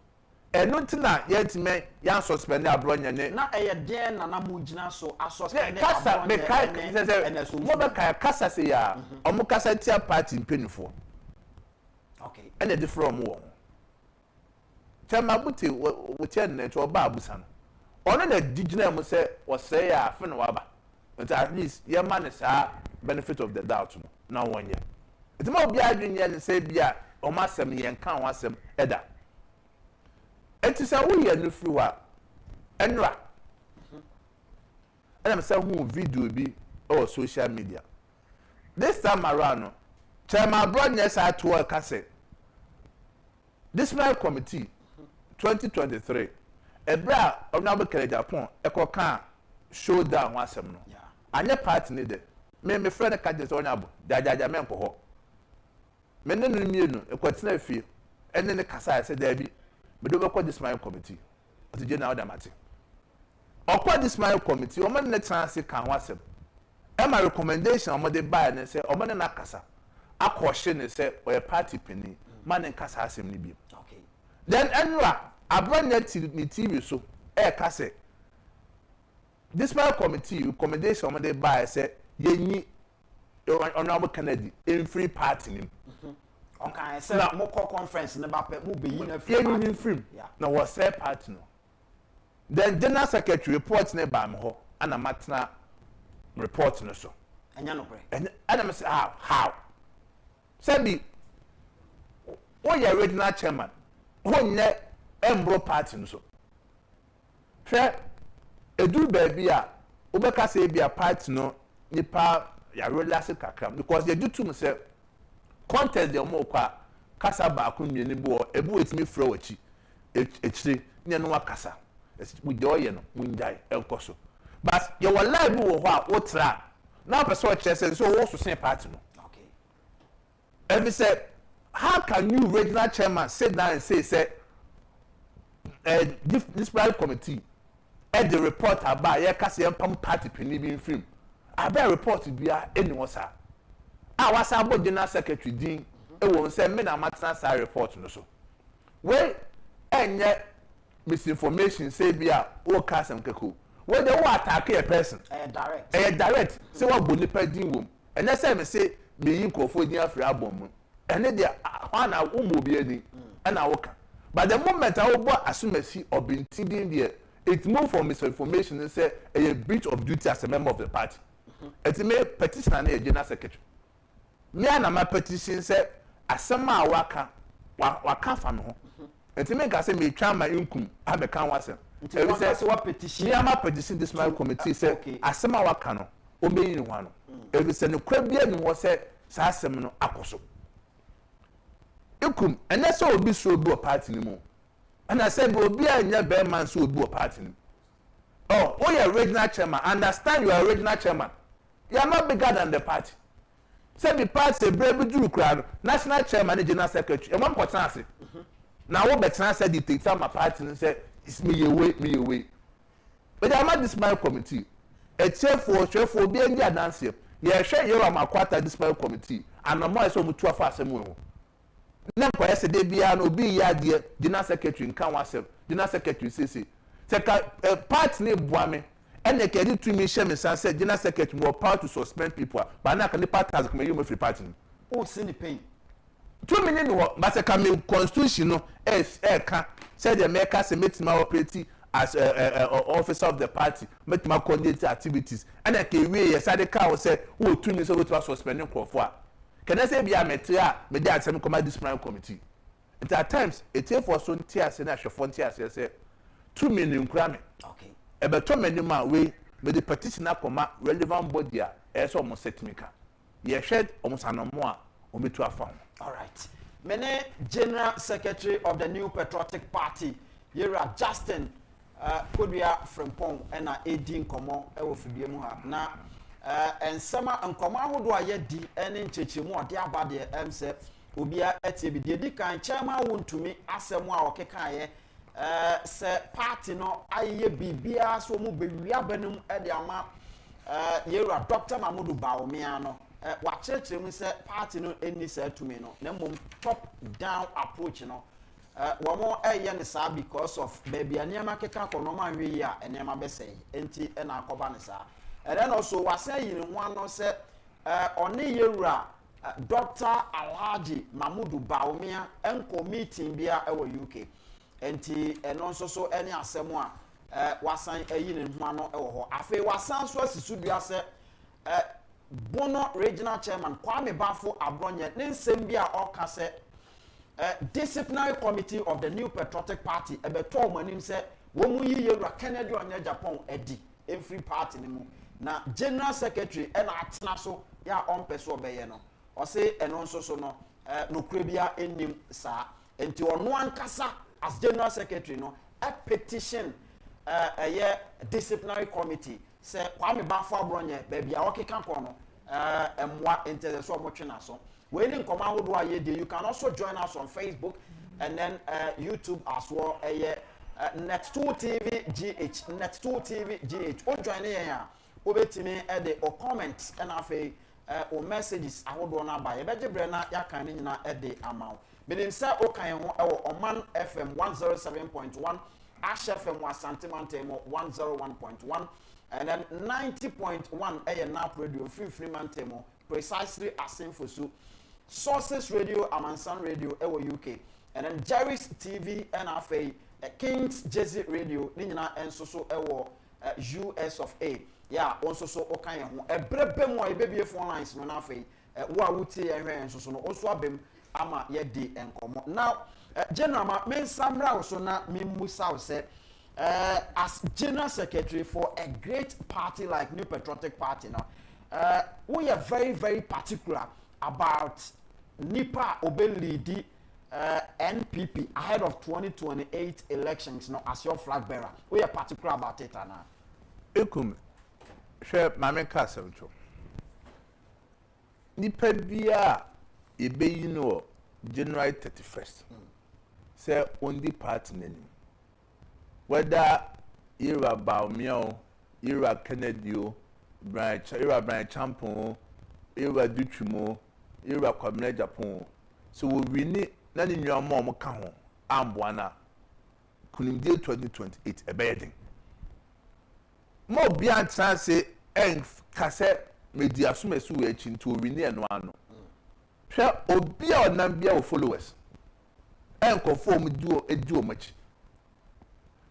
eno ntina yetime yan suspend Abronye ne na den na mu gina so suspend kasa me kai mo be kai kasa se ya omo kasa tia party mpenifo okay and the from wo chama Bute wo tia ne to ba abusa no ono na digina mo se wo se ya afa na waba but at least ye man sa benefit of the doubt no na wonye it mo bia adwenye ne se bia o masem ye nkan ho asem eda enti say wo ye no free wa enra and am say who video bi or social media this time around no chairman Abronye say to work say disciplinary committee 2023 ebra onabo kere Japan ekoka showdown ho asem no anya party ne de me friend ka je so onyabo jajaja me nko ho me ne no mienu ekwatina afie ene ne kasa say da bi me do be this my committee ati je na oda mate okwa this my committee o man ne chance kan ho asem e ma recommendation o mo de buy ne say o man na kasa akwohye ne say o party penny man ne kasa asem ne bi okay then enra Abronye ni TV so e kasa this my committee recommendation o mo de buy say yenyi honorable Kennedy in free party nim okay say mo call conference ne ba pe mo be yi na free party in free na was say party no then general secretary report ne ba me ho ana matna report no so anya no pre and ana me say how say be o ya regional chairman ho nye embro party no so try edu ba bia obeka say bia party no nipa ya relax kakra because they do to me say contest the mo kwa kasa ba ku mieni bo ebu etimi fra wachi echire ne no akasa we do ye no munjai enkoso but you were live wo ho a wo tra na person o chere say so wo so sen party no okay every say how can you regional chairman sit down and say this private committee at the report about ye kasa empam party peni bi film abia report bia eni wosa wasa abo general secretary din e won say me na matna sa report no so we enye misinformation say bia o kasem keko we dey wo attack a person direct say what go nipa din wom ene say me say me yin kofo din afri abom mu ene dia na wo mo bi ani na wo ka but the moment I wo asumasi obinti din dia it move from misinformation and say a breach of duty as a member of the party. It may petition and a general secretary. Me and my petition say asema waka fan ho. It make us say me try my income have a can was. Nti say what petition? Yama petition this my committee say asema waka no obeyi ni hwano. Every say no kwa bia ni wo say sa asem no akoso. Ikum ene say obi so obi o party ni mu. And I said obi anya be man so obi o party ni. Oh, you're regional chairman. Understand you are regional chairman. You are not bigger than the party. Say the party brave do crowd. National chairman and general secretary. And one person say, now what better said dictator my party and say it's me away. But I'm not this my committee. A chair for being the dance here. Yeah, share you are my quarter this my committee. And I'm more so to a fast move. Now, yesterday be an be ya dear general secretary in Kanwasem. General secretary say. Party ne boame and they can do to me shame and said general secretary more power to suspend people but now can the party has come you free party oh see the pain 2 minutes but come constitution no can said the maker say make my operate as officer of the party make my conduct activities and I can we yes the car say oh 2 minutes to suspending for can I say be a metia me dey at come disciplinary committee at times it take for some tears and actual frontier say 2 million krame. Okay. Ebe to many man we the petition akoma relevant body a eso mo setmika. Ye shed almost anomo a ometu afa. All right. Mene General Secretary of the New Patriotic Party, Yera Justin Kodua Frempong ena edin komo e wo fidie mu ha. Na ensema nkoma ahodo aye di ene nchechemu ode abade emse obia etie bi di kan chairman Wontumi asemu a okeka ye se party no aye bibia so mu bewia banum e de ama Yera Dr. Mamudu Bawumia no wa church mu se party no eni se tumi no na mom top down approach no wo mo eye ne sa because of baby aniama keka kono ma hwe ya aniama besei enti e na akoba ne sa and then also was saying one no say oni Yera Dr. Alhaji Mamudu Bawumia enko meeting bia e wo UK enti eno nso so ene asemo a wasan ayi ne hwa no e wo ho afi wasan so asisu bia se Bono regional chairman Kwame Bafo Abronye ne nsem bia oka se disciplinary committee of the New Patriotic Party ebeto manim se wo mu yi Yera Kennedy onya Japan edi every party ni mu na general secretary ena atena so ya on person obeye no o se eno nso so no no krebia enim sa enti ono ankasa as general secretary no a petition a disciplinary committee say Kwame Bafo Abronye baby a okeka ko no emwa ente so omotwena so we ni nkoma hodo aye dey you can also join us on Facebook and then YouTube as well NET2 TV GH NET2 TV GH o join here obetimi de o comments and afi o messages ahodo na ba ye beje bre na yakan ni nyina de amaw benim say o kan ho e wo Oman FM 107.1 Ash FM Asante Mantemo 101.1 and then 90.1 NAP radio free Mantemo precisely asinfosu Sources Radio Amansan Radio ewo UK and then Jerry's TV and afi King's Jesse Radio ni nyina enso so ewo US of A yeah also so okan ho ebrebe mo ebebie phone lines no na afi wo a wuti ehwe enso so no also abem ama ye di enkomo now general ma men samra so na memusa say as general secretary for a great party like New Patriotic Party now we are very very particular about Nipa Obelidi NPP ahead of 2028 elections now as your flag bearer. We are particular about it now. Ekum share mame kasem cho. Nipa bia ebe yi no January 31st. Say on the party name. Whether Yera Bawumia, Yera Kennedy, Yera Brian Champon, Yera Duchumo, Yera Kwame Japan. So we need na ni nwa mo ka ho amboana kunimdie 2028 ebeyedin mo bia chance en kase media so mesu we chi nto we ni eno ano hwe obi a onam bia o followers en conform duo eduo machi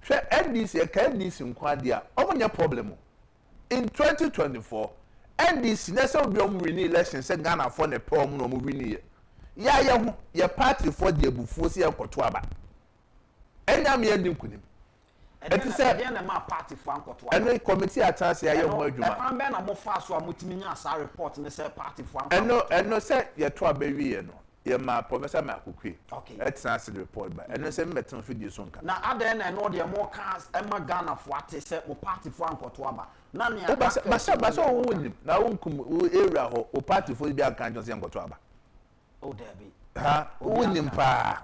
hwe NDC e ka NDC nkwade a omunya problem in 2024 NDC na se obi omu win election se Ghana for ne pom no omu win ya ho ya party for the abufuo si enkoto aba enyam ye ndim kunim Eti say dey na ma party for ankoto. Eno committee atase aye mo adwuma. Pan be na mo fa so amutimi nya sa report ne say party for ankoto. Eno say ye to abawie no. Ye ma Professor Makukwe. Okay. It's not the report by. And say metem video so nka. Na aden na no dey more cars e ma Ghana for ate say mo party for ankoto aba. Na ne ya. Basa wonnim. Na wonkum area ho o party for bi aka njo say ankoto aba. Oh Debbie. Ha, wonnim pa.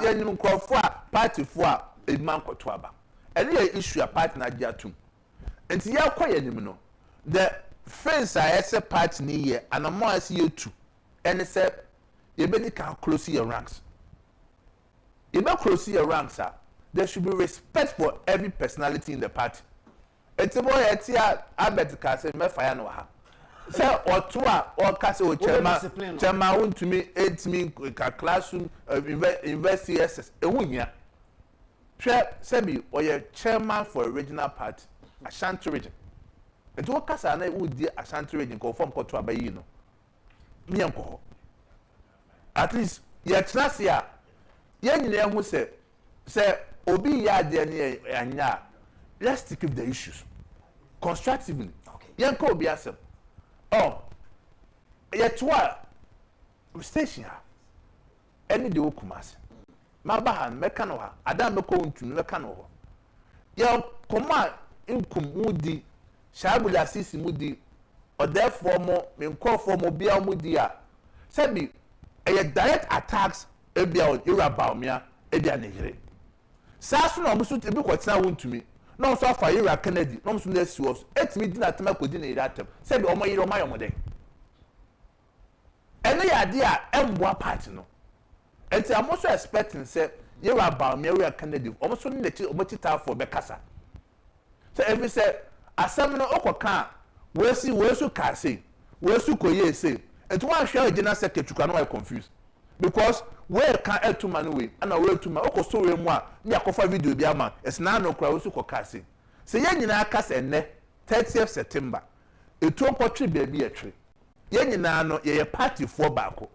Ye nim krofo a party for a e ma ankoto aba. Ene ye issue a party na dia tum. Enti ya kwa ye nim no. The fence a ese party ni ye anamo ase ye tu. Ene say you better close your ranks. You better close your ranks, sir. There should be respect for every personality in the party. It's a boy at here, I bet Castle, my fire no ha. Say, or two or Castle, chairman, Wontumi, 8 me, classroom, invest CSS, a winya. Sebi, or your chairman for a regional party, Ashanti region. And to what Casa and I would dear Ashanti region conform to Abayino. Me uncle. At least ye trasia ye nyina hu say obi ya de ne anya, let's take up the issues constructively. Okay. Ye nka obi asem ye toa station ha any de okumase maba ha meka no ha adam meko Wontumi meka no ho ye koma inkum mudi shabula sisi mudi therefore mo me nkofo mo bia mudi a sabi a direct attacks ebia on Iraba omia ebia ne yire saso na omusu tebi kwotena Wontumi na so afa Ira Kennedy na omusu na sios etimi di na tema kodi na ira atem sabi omo yire omo ayomode ene ya de a emboa party no enti am also expecting say Iraba omia Ira Kennedy omusu ne chi omotita for bekasa so every say asem no okoka wesu ka say wesu koye say and one share general secretary can not confused because where can etu man we and where to ma oko story mu a me akofa video bi ama es na no kra we su kokase se ye nyina kase enne 30th September etu opotwe baby etwe ye nyina no ye party for baako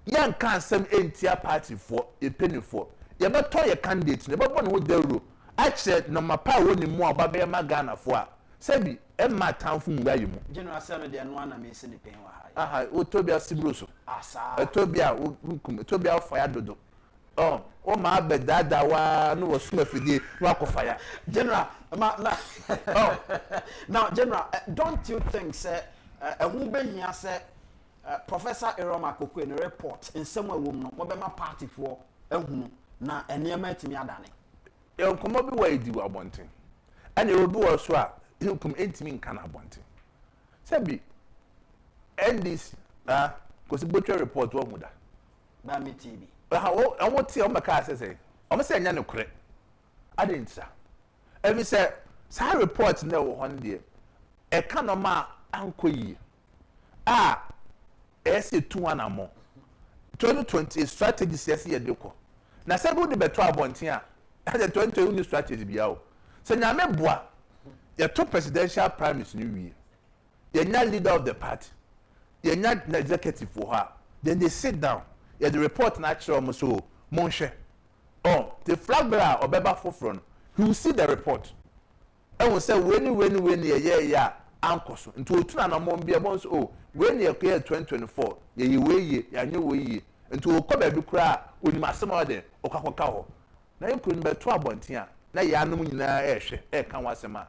ye nka asem entia party for e penny for ye beto ye candidate ne bebo ne wo dawro a che no mapa woni mu ababe ma Ghana for a sebi emma tanfu mu bayi mu general assembly de no na me se ne pen wa ha aha Otobia Sibroso asa Otobia Nkum Otobia fire dodo o ma be dada wa no wo suma fidie wa ko fire general now general don't you think say who be here say Professor Eroma Kokwe no report in some way no mo be ma party for ehunu na enema etimi adane e nkomo bi wa edi wa bonten ane obi wo so a nkum entimi nka na bonten sebi NDC because butcher report wo muda ba me TV I want to make say I'm saying nya no kure adenta every say sa report na wo hon de e ka no ma ankoyi ese 2 amo 2020 strategy sesi ye deko na se bu de beto abonten a the 2020 strategy bia o se nya me boa ye to presidential primaries ni wi ye nya leader of the party ye nya executive for her then they sit down ye the report na actually almost so monche the flag bearer obeba fofron he will see the report and will say when ye ankoso nti otuna na mo bia bon so when ye 2024 ye we anye we nti o ko ba bi kura onim asem ode okakoka ho na ye kun beto abonten a na ye anum nyina ehwe e kan wasem a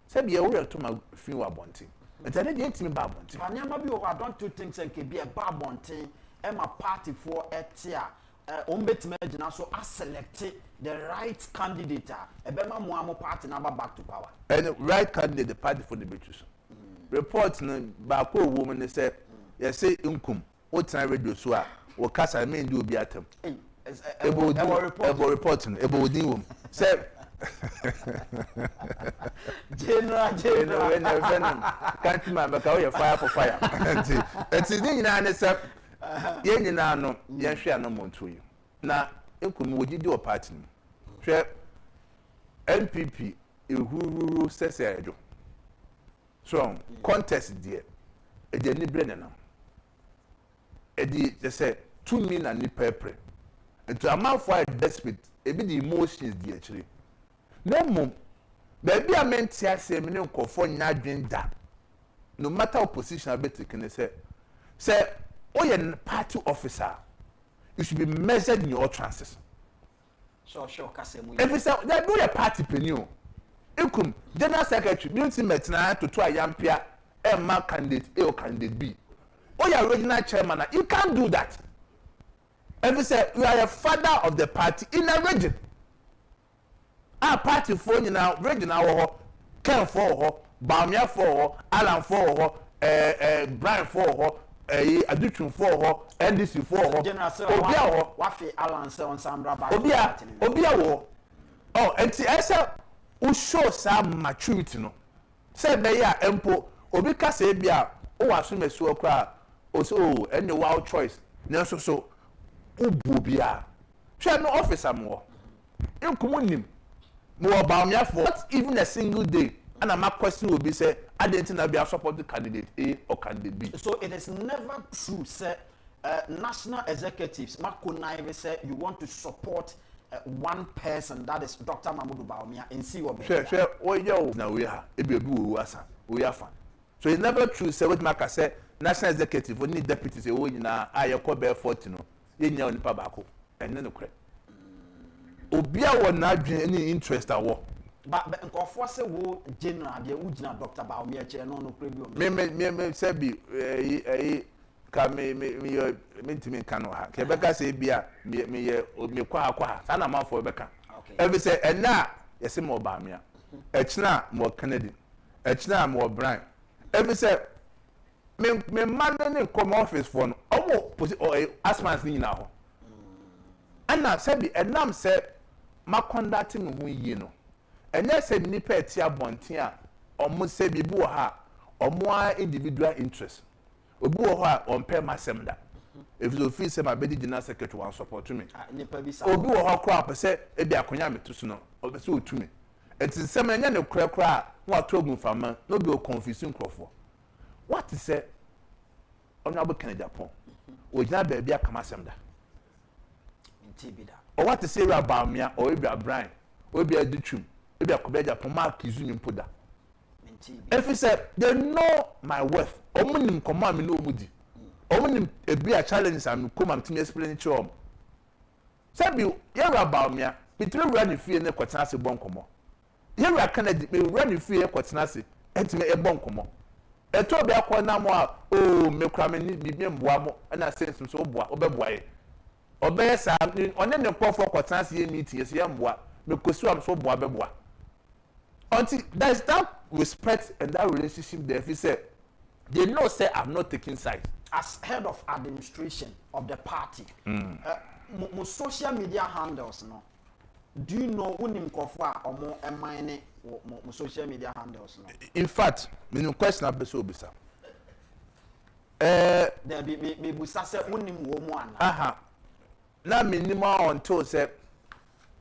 se bia wo reto ma fi wa abonten nti na de ntimi ba abonten anyama bi o don't you think say ke bia ba abonten e ma party for etia ombetime gina so a select the right candidate e be ma mo am party na back to power and the right candidate the party for the beaches report na ba ko woman say you say nkum o tan radio so a o kasa me ndi obi atam ebo report no ebo odin wom say general when can't man ka o fire for fire enti ni nyina ne say ye nyina no ye hwe na monto yi na nkum wogidi o party no hwe NPP ehururu sese edo so contest there e de ni brene na e di they say 2 million ni pepre and to amount for desperate e be the emotions di actually no mom Baby a mentia say me no nkofo nya dwen da. No matter opposition abeti can say oh you party officer, you should be measured in your utterances. Sure, kasemu. Every say they do your party penny. Ekum general secretary beauty metina to a yampia a candidate A or candidate B. Oh you regional chairman, you can't do that. Every say you are a father of the party in a region. Our party for you now, region our Ken for her, Bamia for her, Alan for her, Brian for her, Adutun for her, NDC for her. General Sir, Wafi Alan Sir on Sambra. Obia. Oh, and see, I said, who show some maturity no. Say they are empo, Obika say bia, oh, assume a so cry, also, any wild choice, Nelson so, Ububia. Share no officer more. You come on him. More about me for not even a single day. And my question will be say, I didn't be a supported candidate A or candidate B. So it is never true, sir. National executives, Makuna say you want to support one person, that is Dr. Mahmoud Bawumia, and see what. Sure. Oh, yo, now we are. It be a we are fine. So it's never true. Say what Maka say. National executive, we need deputies. Oh, you know, I call bear 40 no. You know, in Pabako, and then the credit. Obia will not be any interest at all. But nkofo se wo general de ugina Dr. Bawumia che no problem. Me say bi ka me ntimi kan no ha. Ke beka say bia me kwa sa na manfo beka. Every say na yesi mo Bawumia. Echina mo Kennedy. Echina mo Brian. Every say me man ne come office for no. Omo asmans ni na ho. Ana say bi enam say ma conducting me ho yi no. Enya say ni pa ti abonten a omo say bi bu ha omo individual interest. Obi wo ho a ompe masem da. If you feel say my bedi general secretary wan support me. Obi wo ho kra pa say e bi akonya meto so no. Obi say otumi. Enti say enya ne kra wa togun fama no be o confusing crofo. What is say Honorable Kennedy Japan? O jina ba bia kama sem da. Or what to say about me or maybe a Brian or be a Duchum, maybe a Kobeja Pomak is in Puda. If he said, they know my worth, Omonim command me no moody. Omonim be a challenge and come and explain it to him. Sabi, you're about me, between running fear and a quatanasi boncomo. Here I can running fear quatanasi, and to me a boncomo. A toby a quanamo, oh, me cramming me boamo, and I sent some so boy, obey. Obesa on any call for quatansi meeting is yamwa because I'm so boa. Until there's that respect and that relationship there, if you say they know say I'm not taking sides. As head of administration of the party, social media handles no. Do you know unim kofwa or more mine social media handles no? In fact, me question abeso obisa. There be busa say unim wo mo ana. Aha. Na minimum until say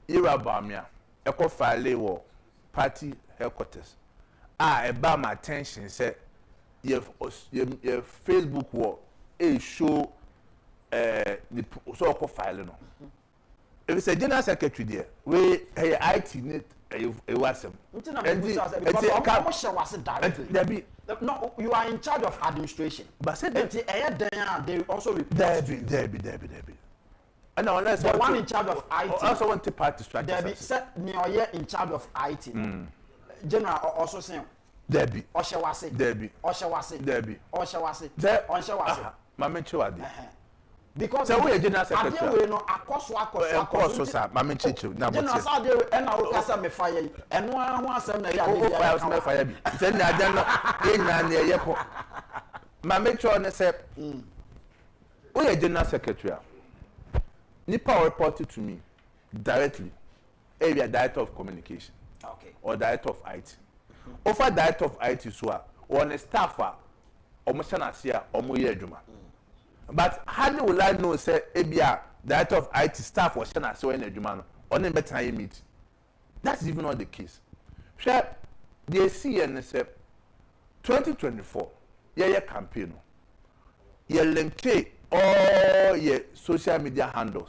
ira Bawumia eko file wo party headquarters e ba my attention say your Facebook wo e show the so eko file no if it's a general secretary there we IT need a wasem no you are in charge of administration but said they also report Debbie. And unless the one in charge of IT also want to party strategy. Debbie said near in charge of IT. General also saying Debbie. Oshawase. Debbie. Oshawase. Debbie. Oshawase. Oshawase. Mama Chewadi. Because so we general secretary. We no akoso sir. Mama Chechu. Na general secretary and I kasa me fire. And one asem na ya dey. I was me fire bi. Say na adan no e na na ye ko. Mama Chechu ne say we general secretary. Nipa reported to me directly. Area director of communication. Okay. Or director of IT. Over director of IT so on a staffer almost an asia almost year juma. But how will I know say ebia director of IT staff was an asia in a juma on a better meet? That's even not the case. Sure, they see and say 2024 yeah campaign. Yeah link all your social media handles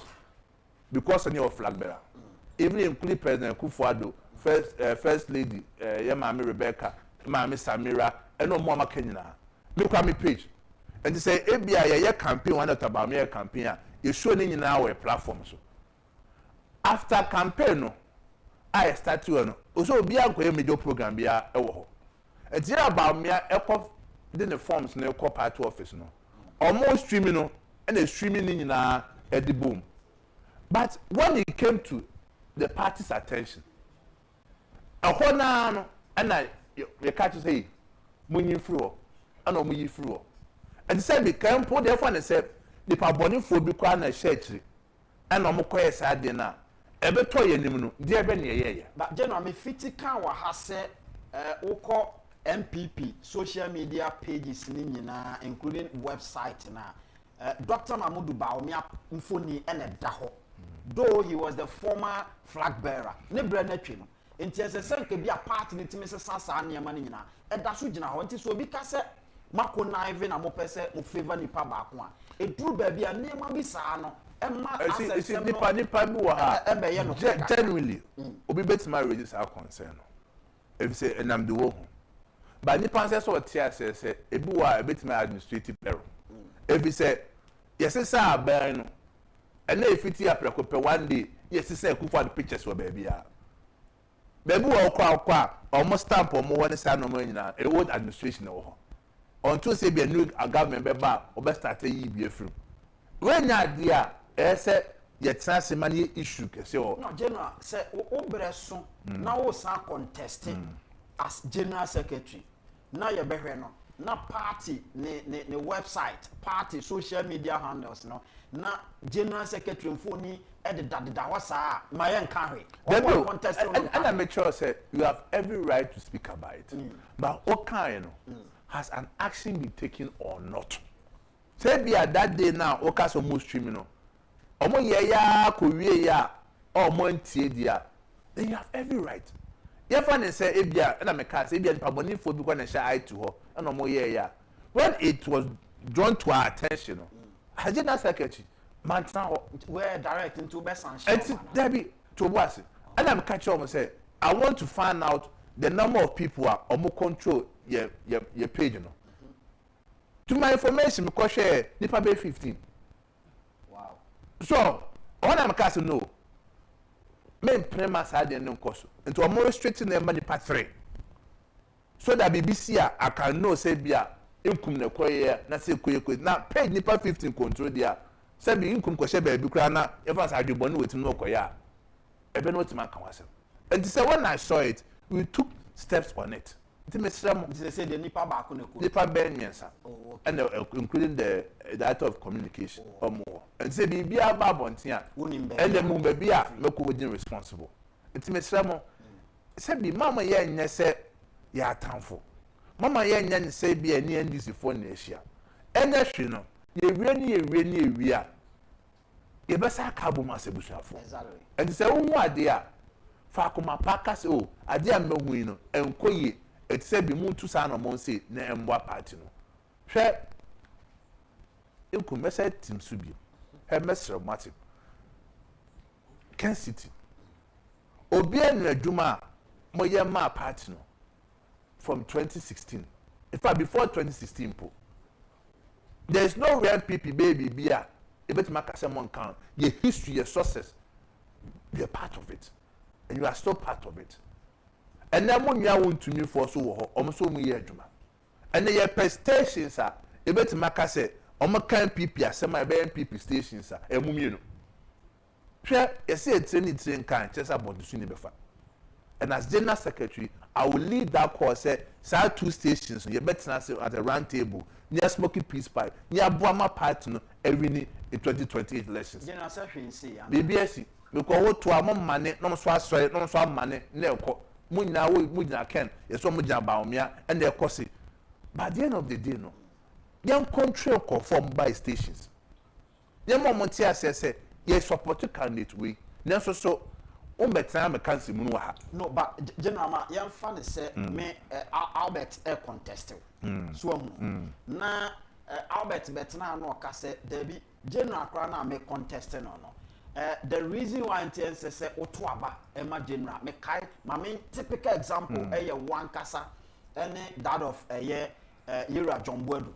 because of your flag bearer. Even include President Kufuor first lady ye maame Rebecca maame Samira eno mo amaka nyina me kwa me page and say ebia ye campaign one that about me campaign a you show ni nyina our platform so after campaign no I start to no so obi anko media program bia e wo ho enti about me ekọ the forms na ekọ party office no almost streaming no and the streaming ni nyina at the boom. But when it came to the party's attention, a whole no, and I you catch to say, "Munyi fro, and no munyi fro," and said we can put the phone and said the Abronye for be kwa na church, and no more sad dinner. Ebe to ye nim no, dia be ne ye. But general me fitika wa ha se ukọ MPP social media pages ni nyina including website na Dr. Mahmoud Bawumia mfoni ene da ho. Though he was the former flag bearer ne bra na twe no enti esesenke bia party ne time sesa niam ne nyina da so gina ho enti so obi ka se mako na even na mo pese mo favor nipa ba ko a eduru ba bia niam bi saa no emma access nipa bi wo ha genuinely obi betima register our concern no if say enam de wo ho ba nipa se so tia se ebi wo a betima administrative error if say yes say aban no and if it here preoccupy one day yes say kufa the pictures for baby ya baby wo kwa almost stamp or more say no man nyina e old administration wo ho until say be new government be ba o start yi bi afrim when ya dia e say ye transe mani issue kese o no general say o breso na o san contest as general secretary na ye behwe no na party ne website party social media handles no na general secretary mfoni ededa wasa mayen kanwe one contest and I make sure say you have every right to speak about it but what kind has an action been taken or not say be at that day now o ka so most streaming no omo ye ya ko wie ya omo ntie dia then you have every right you find say ebia na me ka say ebia Abronye fo bi kwa na sha eye to her and omo ye ya when it was drawn to our attention no General Secretary, Mantan, we're direct into best and it's Debbie to was and I'm catching on say I want to find out the number of people are more control your page no. To my information, because share nipa be 15. Wow. So when I'm casting no, main premise had the no cost into a more restricting the money part 3. So that BBC I can know say bia income na koye na say koye na page nipa 15 control dia say be income ko she be kura na e fa sa adwobɔ no wetin no koye a e be no wetin aka wasem and say when I saw it we took steps on it it me say the nipa ba ko na ko nipa ben nyensa and including the director of communication more and say be bia ba bonten a and the mumba bia meko wodin responsible it me say be mama ye nya say ya atamfo mama ye nya ne say bia ni NDC for na ehia enya hwe no ye wie a ye besa ka bo masebusuafo exactly and say wo ade a fa akoma paka say o ade a mehui no enkoye it say bi muntu sa na mo say na emboa party no hwe enkum mesa tim so bi he mesre matim Ken City obi enu adwuma mo ye ma party no from 2016 in fact before 2016 po there is no real PP baby bia e bet make someone count your history your success be a part of it and you are still part of it and then when you Wontumi for so wo o so mu ye adwuma and your prestations are e bet make say o mo kan PP asema be PP stations are emumie no hwe ye say train kan chesa bodusu ni befa and as general secretary I will lead that course say 2 stations you better say at a round table near smoking peace pipe near Boama party no every in 2028 elections general secretary say BBS because what to am money no so asori no so money na ekọ munyina ken yeso munyina Bawumia and the course by the end of the day no yan control conform by stations yan moment here say yes support candidate we na so better me cancel munu ha no but general ma yan fa ne say me Albert contested so na Albert bet na no ka say there be general kra na me contested no the reason why I say Otuaba, Emma General, Mekai, my typical example, one kasa, and that of a year. Yura John Bodu.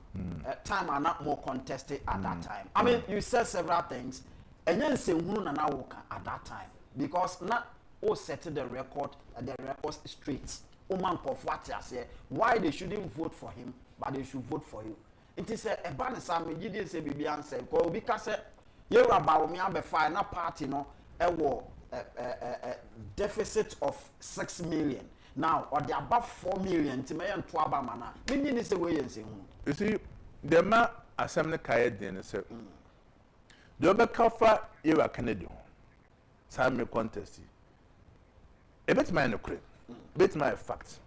Time are not more contested at that time. I mean, you said several things, and then say Hunu and Awoka at that time because not all settled the record straight. Oman of what I say, why they shouldn't vote for him, but they should vote for you. It is a banner. Some you didn't say Bibian said, because Yura Baumia be fine, not party no, a deficit of 6 million. Now, or the above 4 million to me and Twaba mana. Meaning is the way you see. You see, the man assembly Kayed then said, the other cover you are Canadian. Some contest. A bit mine of crib, bit my fact.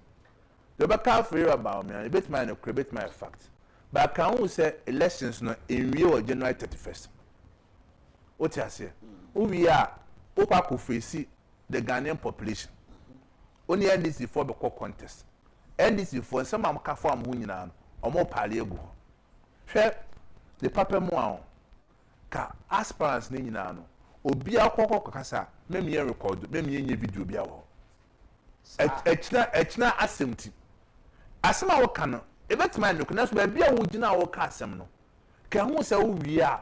The other cover you about me, a bit mine of crib, bit my fact. But I can say elections no in real January 31st. What I say? We are Opa face the Ghanaian population. Only NDC for the contest. NDC for some am ka form hu nyina o mo pale egu. Hwe the papa mu a ka aspirants ni nyina no obi akokko kasa mem ye record mem ye video bia wo. Echna asemti. Asema wo ka no ebetima no na so ba bia wo gina wo ka asem no. Ka hu se wo wi a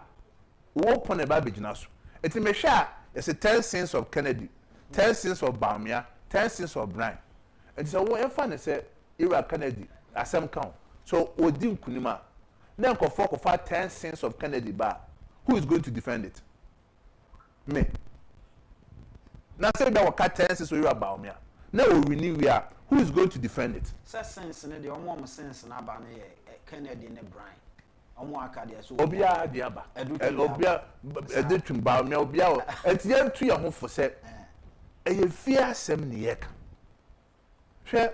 wo pon e ba begina so. Eti me hwe a it's 10 cents of Kennedy, 10 cents of Bamia, 10 cents of Brian. And so when fan say Ira Kennedy asem count. So Odin Kunima. Then ko 10 cents of Kennedy bar. Who is going to defend it? Me. Now say that we 10 cents Ira Bamia. Now we renew we are. Who is going to defend it? Say sense na the omo sense na ba na Kennedy ne Brian. Omo akade so Obia diaba. Obia edetwum Bamia obia o. Etiye ntu ye ho fo se eye fia asem ne yeka. Hwe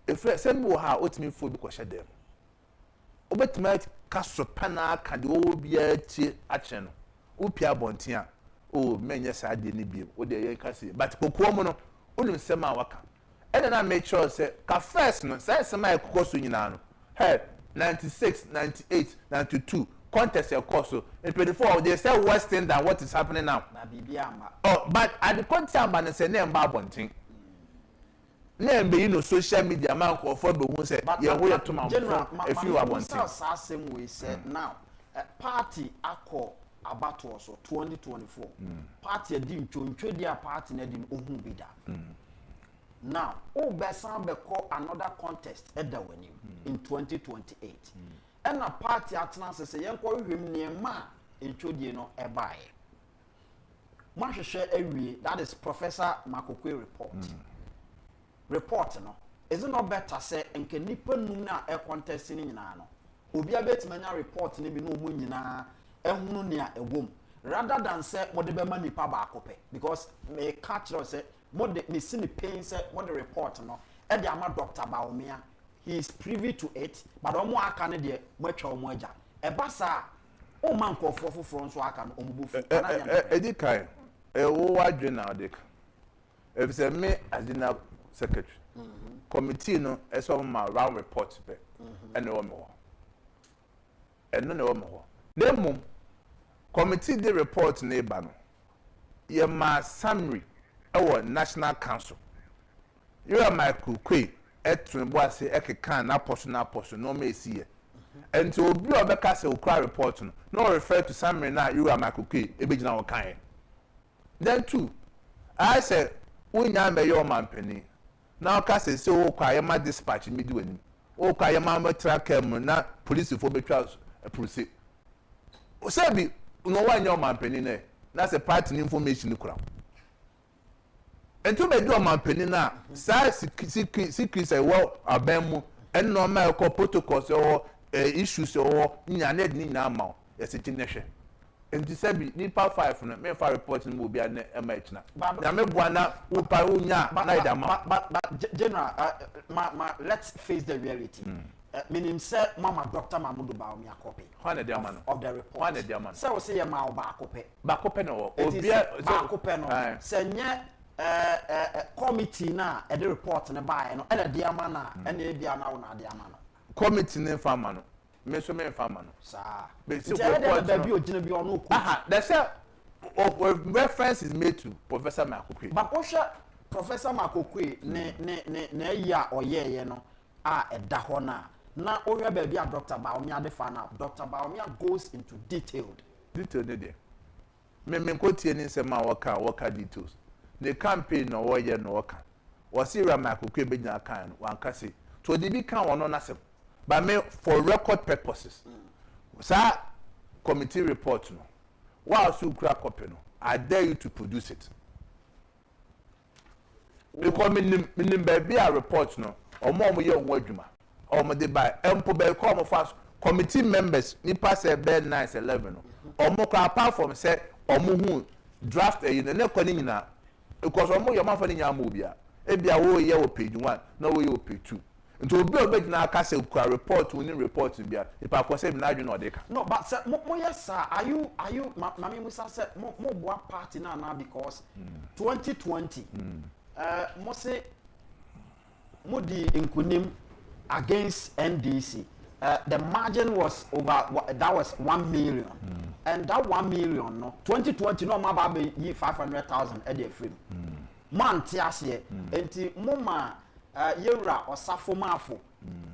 efe sem wo ha otimi fo bi ko hye dem. Obetima ka so pana aka de wo bia tie ache no. Wo pia bonten a o menye sa de ne bi wo de ye ka se but kokuo mu no onu sem a waka. Ene na make sure say ka first no say sem a kokoso nyina no. Hey 96, 98, 92 contest your course so in 24 they say worse thing than what is happening now. Oh, but at the contest man say name ba bonting. Name be social media man ko for be who say ye wo ye to man if you are bonting. Same way said now party akọ abato so 2024 party di ntwontwe dia party na di ohun bi da. Now, Obesan beko another contest at the winning in 2028. And a party atnas say yanko him near ma introdi no ebae. Masha share every that is Professor Makokwe report. Report no. Is it not better say enke nipa num na e contest ni nyina no. Obi abetimanya report ni bi no mu nyina ehunu nea ewom. Rather than say what the bema nipa ba akope because me catch say what the me see the pain say what the report no e dey ama Dr. Baumia he is privy to it but omo aka ne de mo atwa omo agya e ba sa o man kofo foforo nso aka no omo bufu edikai wo wadwe na odeka if say me adina secretary committee no e so ma round report be ene wo me ho eno ne wo me ho dem committee the report na eba no ye ma summary our National Council. You are my Kukwe, Etwinboase, Ekekan, Apostle, no may see it. And to be a Becassa will cry report, no refer to summary now, you are my Kukwe, a big now kind. Then, too, I said, we now may your man penny. Now, Cassie, so quiet my dispatch me doing. Oh, quiet mamma track him, not police for betrayals, a proceed. Sabi, no one your man penny, that's a part in information to crowd. And to be do man penny na sa secret say well abemu and normal protocols or issues or nya need ni na ma yes it nehwe and to say be nipa 5 na me fa report ni obi na e ma china na me bua na wo pa unya na ida ma but general let's face the reality meaning say mama Dr. Mahmoud Baumia copy of the report one the man say we say ma ba copy no obi ba copy no say nye committee na e the report na buy no e dey ama na e na bia na wo na dey ama no committee ne fama no me so me fama no sa be say report da bi ogina bi ono ku aha da say reference is made to Professor Makokwe. But Professor Makokwe ne ya oyeye no ɛda hɔ na ohwe baby a Dr. Baomia de fa na Dr. Baomia goes into detail ne de me ko tie ni nsɛm a wɔka details the campaign no wɔyɛ no wɔka wɔsi ra Makokwe benya kan no wanka se to de bi kan wɔn no nasɛm but me for record purposes sa committee report no wa so kura copy no I dare you to produce it because minim baby a report no omo ye won adwuma omo de by empo be come fast committee members ni pass e be 9-11 no omo ka apart from say omo hu draft e ne kwani nyina because omo ye mafa ni nyama obia e bia wo ye wo page 1 na wo ye wo page 2 nti obi obedi na aka say kwa report woni report bia ipa ko say na adwuna odeka no but say mo yes sir are you mami musa say mo boa party na because 2020 mo say mo di nkunim against NDC the margin was that was 1 million and that 1 million no 2020 no ma ba be 500,000 e dey free man ti ase enti mo ma yewra osafo mafo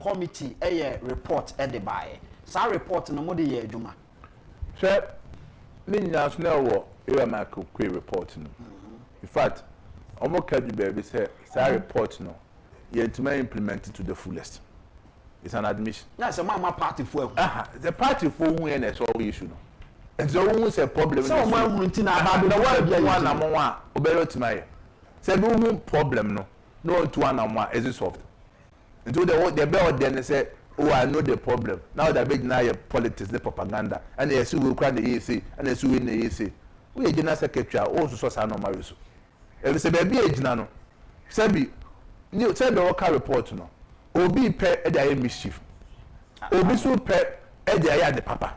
committee report e dey buy sa report no mo dey ye adwuma she ni national wo e ma ko report no in fact omo ka bi baby say sa report no yentuma implement it to the fullest. It's an admission. That's a mama party for the party for who and it's all issue no. And so who is a problem? So man routine about the one and one obero to my say no problem no to one and one is solved. And so the bell then say oh I know the problem. Now the big now politics the propaganda and they see we cry the EC and they see win the EC. We general secretary also so no mariso. If say baby ejina no. Say you say the worker report no obi pe e dey mischief obi so pe e dey ya the papa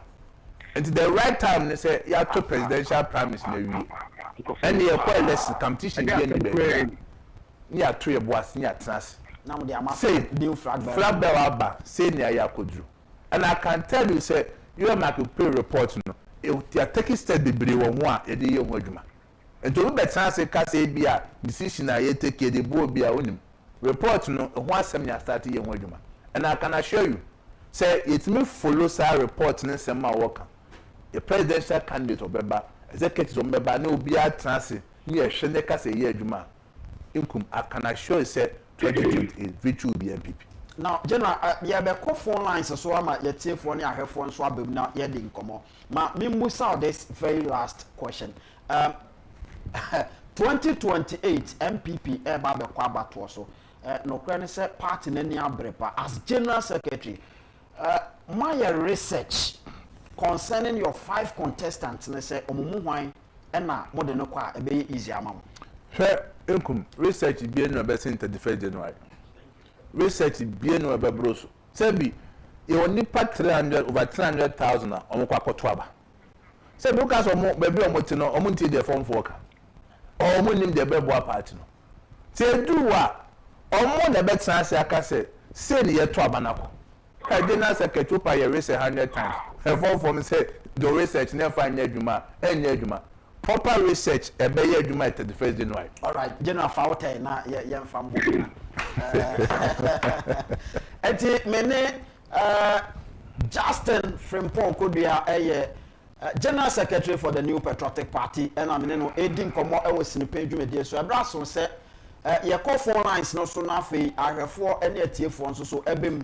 and the right time they say ya to presidential promise na wi and the election competition dey ni be ya to ye boas ya trans now they am say new flag bell aba say na ya kodru and I can tell you say you make a pay report no they are taking step bebre wo ho a e dey ye ho adwuma and to be trans say ka say bia decision na ye take the bo bia onim report no ho asem ya start ye ho adwuma and I can assure you say it me follow say report ne sem ma work the presidential candidate obeba executive obeba na obi atrance ni ye hwe ne ka say ye adwuma inkum I can assure you say 2020 is virtual BNPP now general ya be call phone lines so ama ye tie phone ya hwefo nso abam na ye de nkomo ma me musa this very last question 2028 MPP eba be kwa bato so no kran say party na ni abrepa as general secretary my research concerning your 5 contestants na say omumu hwan na mo de no kwa e be easy amam hwe enkum research bi no be 31 January research bi no be broso say bi e woni pa 300 over 300,000 omukwa koto aba say because omo be bi omo ti no omo nti de form for ka omo nim de be boa party no say do wa omo na be trans aka say ne ye to abanako ka general secretary pa ye research 100 times e form say the research never find adwuma enya adwuma proper research e be ye adwuma 31st January all right general fawta na ye mfam bo enti mene Justin Frimpong Kodua general secretary for the New Patriotic Party and I'm no edin komo e was ni page dwumedie so ebra so say ye call phone lines no so na fe ahwefo ene atiefo nso so ebem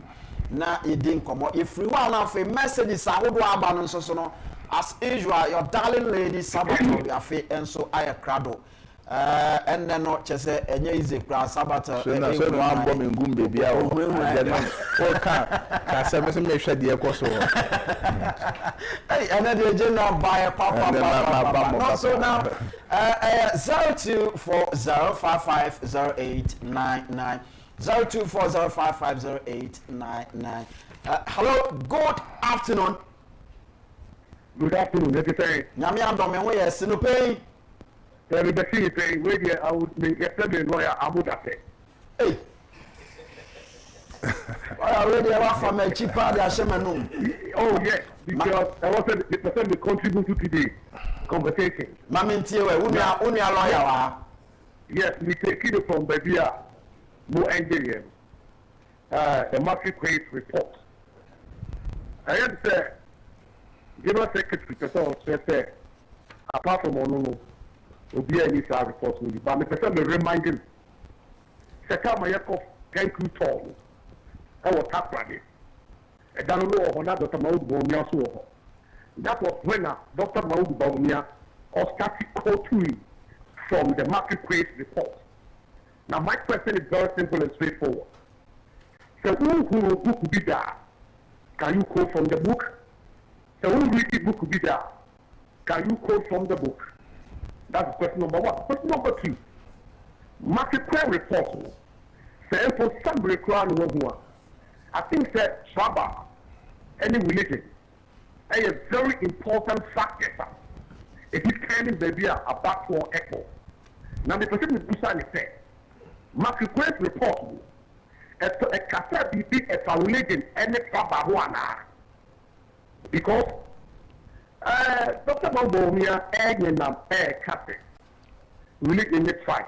na edin komo if free one na fe messages ahodo aba no nso so no as usual your darling lady Sabato ya fe enso ayakrado and then no chese enye ize kra Sabato so na so no ambo me ngum baby a o ka se me hwe de ekoso hey and the general buyer papa not so now 0240550899 0240550899 hello good afternoon. Good afternoon, everything. Nyame adom enwe yes no pay. Every day pay we there I would make yesterday lawyer Abudate. Hey. I already have from a cheaper than Shemanu. Oh yes, because I was the person they contribute to today. conversations. Mami ntiwe unia lawyer wa. Yes, we take it from Babia, more NJM. The market rate report. I have said, General Secretary, said, apart from Onono, will be any report, but the person will remind him. Second, my Yakov, thank you, Tom. I was happy. I don't know how Dr. Maud Bomia saw. That was when Dr. Maud Bomia started quoting from the marketplace report. Now, my question is very simple and straightforward. So, who book be there? Can you quote from the book? So, who read the book be there? Can you quote from the book? That's question number one. Question number two. Marketplace report. So, for some requirement, I think that Traba, any religion, is a very important factor. If you can be a backward echo. Now, the person is saying, marketplace report, a cassette be a religion, and a Traba, because Dr. Mambomia, and cassette, religion is fine,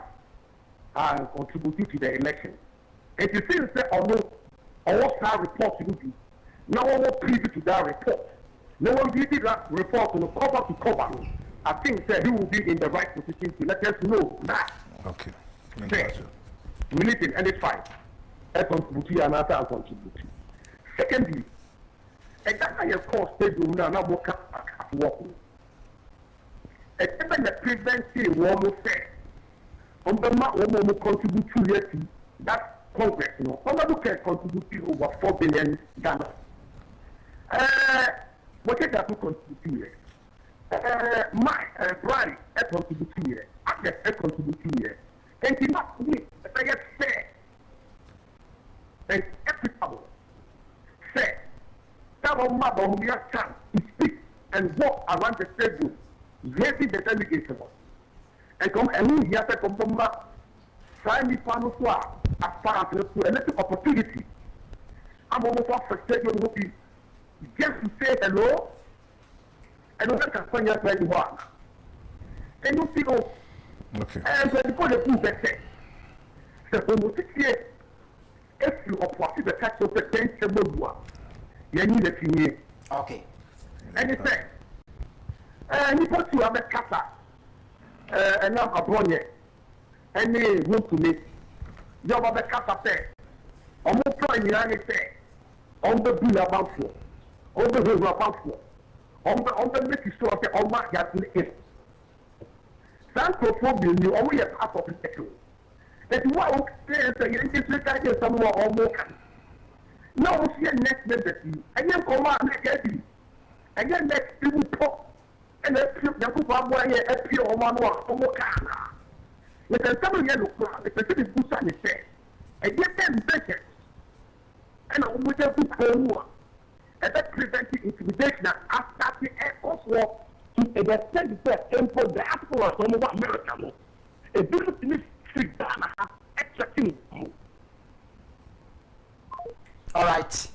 and contributing to the election. And you see, say, all star report to do. No one will privy to that report. No one will give that report from cover to cover. I think that he will be in the right position to let us know that. Okay. Religion and it's fine. I contribute and I contribute. Secondly, and that's why of course they do now work at work. And even the presidency will say, on the map, will contribute to that. Congress, somebody can contribute over $4 billion. What is that to contribute here? My Brian, I contribute here. Agnes, I contribute here. And he must be fair and equitable. Fair. That one mother who has chance to speak and walk around the table, raising the delegation. And come and he has to come from that. Sign panel as far as to electric opportunity. I'm almost frustrated with you just to say hello and don't can find your very work. And you see, okay. And before the proof that says, the homosexual, if you opposite the tax of the 10 Chemodua, you need a few. Okay. And it says, and you put you have a kata, and now Abronye. NET Wontumi, you have a cafe, on the prime United States, on the bill about for, on the river about for, on the mixture of the Omar Yatin. Sankophobia, you only have half of the sector. That's why I say that you need some more or more. No, she had next member, and then command negative, and then next people talk, and then the Kupabwa appear on one or more. With a summer yellow crowd, the specific Busan is said, and get them better. And I would have to call more. And that preventing intimidation after the Air Force War to extend the temple the Apple or some of America. A beautiful street down extra thing. All right.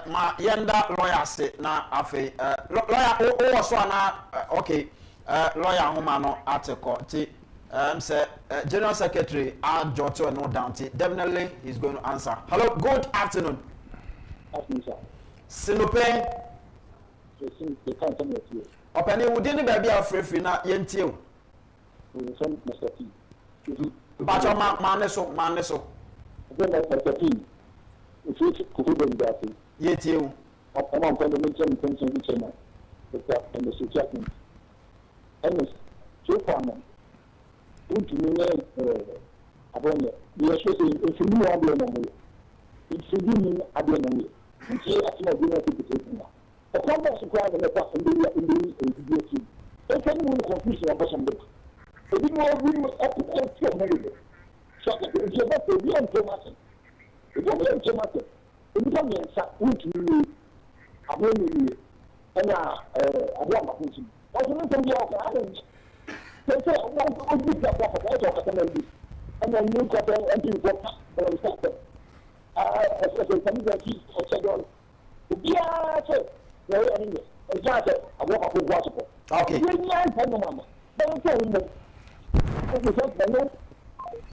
Ma yenda lawyer say na afi lawyer o so na okay lawyer Humano article say General Secretary Joto no Dante. Definitely he's going to answer. Hello, good afternoon. Afternoon, sir. Sinope. Openi wudi ni baby afrefi na yentie o. Some Mr. P. Bacho man so. Then Mr. P. If you could do that, Yentie o. Among fundamental pension chairman, and the secretary. And so far, Abronye, we are saying if you know Abronye, if you mean Abronye, which is actually a dinner to the complex requires a person in the if anyone confusion about somebody, if you know we will up to America. So if you're not to be on Tomato, if you're on Tomato, if you come in, Abronye, and Abronye, that's not something else. So one big job of the and then you got and you got as a community of Segon. Yeah, so very anyway. I walk up with water. Okay.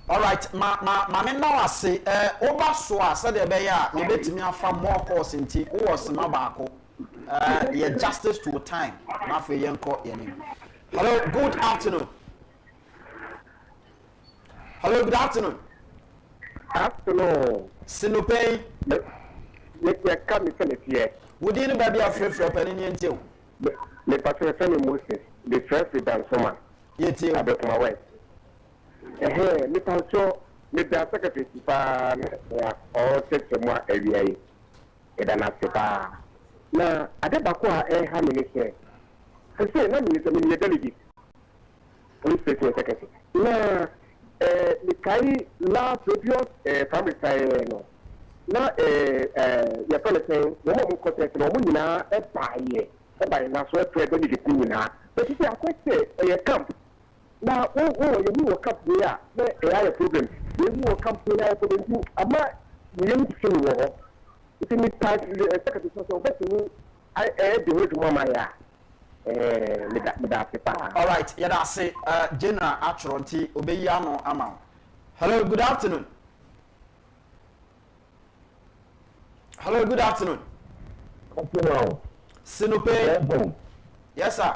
All right, ma me now say over so said the bear me betimi afa more course nti wo was ma baako ye justice to time na fe yenko yenim. Hello, good afternoon. Hello, good afternoon. Afternoon. Sinopay. You come to finish here. Would you baby afraid for penny until? The person Moses, the first with Dansoma. Yet you about my wife. Hey, Mr. Cho, Mr. Secretary, or take some more area. It an after. Now, I did back how many say. I say, no, Mr. Delegate. Police Station Secretary. Now, the Kai La previous family side. Now, your fellow saying, no more contact, no more now, a by now, so I the now. But if you are quite a camp. Now, you will come here, a higher problem. You will come to a problem. I'm not young to war. If you need time, the secretary of the I add the word to Mama. All right, yeah, I say, General Atronti, Obeyano Amount. Hello, good afternoon. Hello, good afternoon. Sinope. Yes, sir.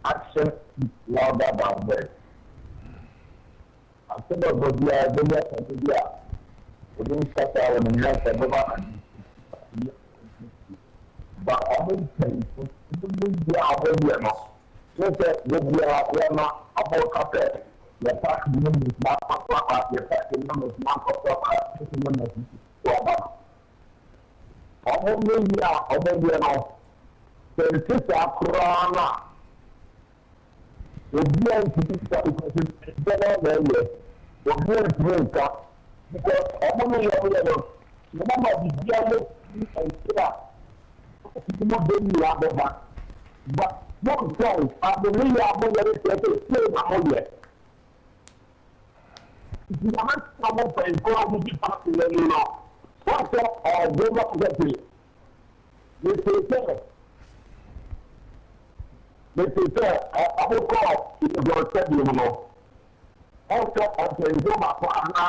Action is louder than words. I think about the idea we didn't start out in the but I will say, we are not. We are not about cafe. The fact is not proper. The fact is not proper. Only we are now. There is a corona. The beer is because only the mama is yellow and but one song, I believe I will get it same among if you want someone to go with you back to the law, what's up or go up to the they say, I will call if you are said you know. Also, I can go back for Anna.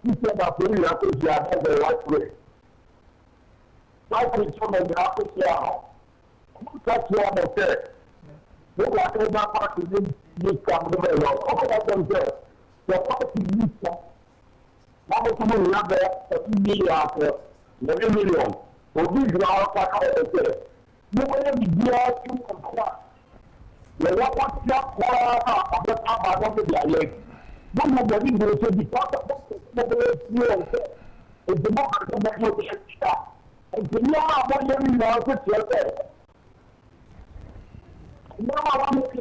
He said that we have to be at the right way. Like we told them, we have to see how. That's what I said. They were saying that part is in this company. All of themselves. The party is this. Now, someone have there, $1 million, $11 million. So these are all part of the nobody be here to control. The what job of the power of the leg. Nobody will say because of the it's the more of the extra. And the more of what you know, it's yourself. No, I want to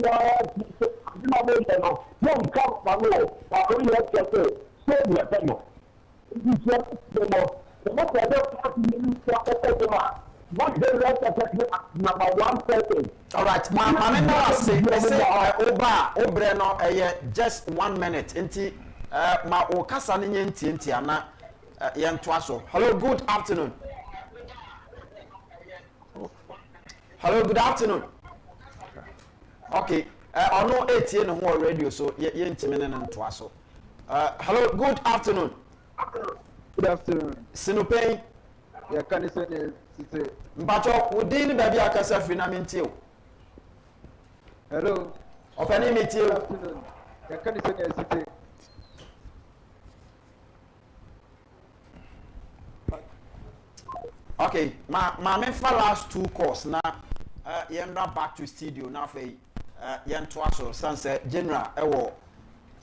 know. Don't come from me. I only have to say, save your time. This is the most. The most I don't have to use for what the rest of number one person. All right, my say Obreno, just 1 minute. Inti, ma okasa ni inti ana yentwaso. Hello, good afternoon. Hello, good afternoon. Okay, I know 18 who radio, so yentimen and twaso. Hello, good afternoon. Good afternoon. Sinopay. Yeah, can you say it? Mbacho, within baby akasa finamentio. Hello. Open meeting. Good afternoon. Yeah, can you say it? Okay, my main for last 2 course now. You're back to studio now for yan twaso sunset general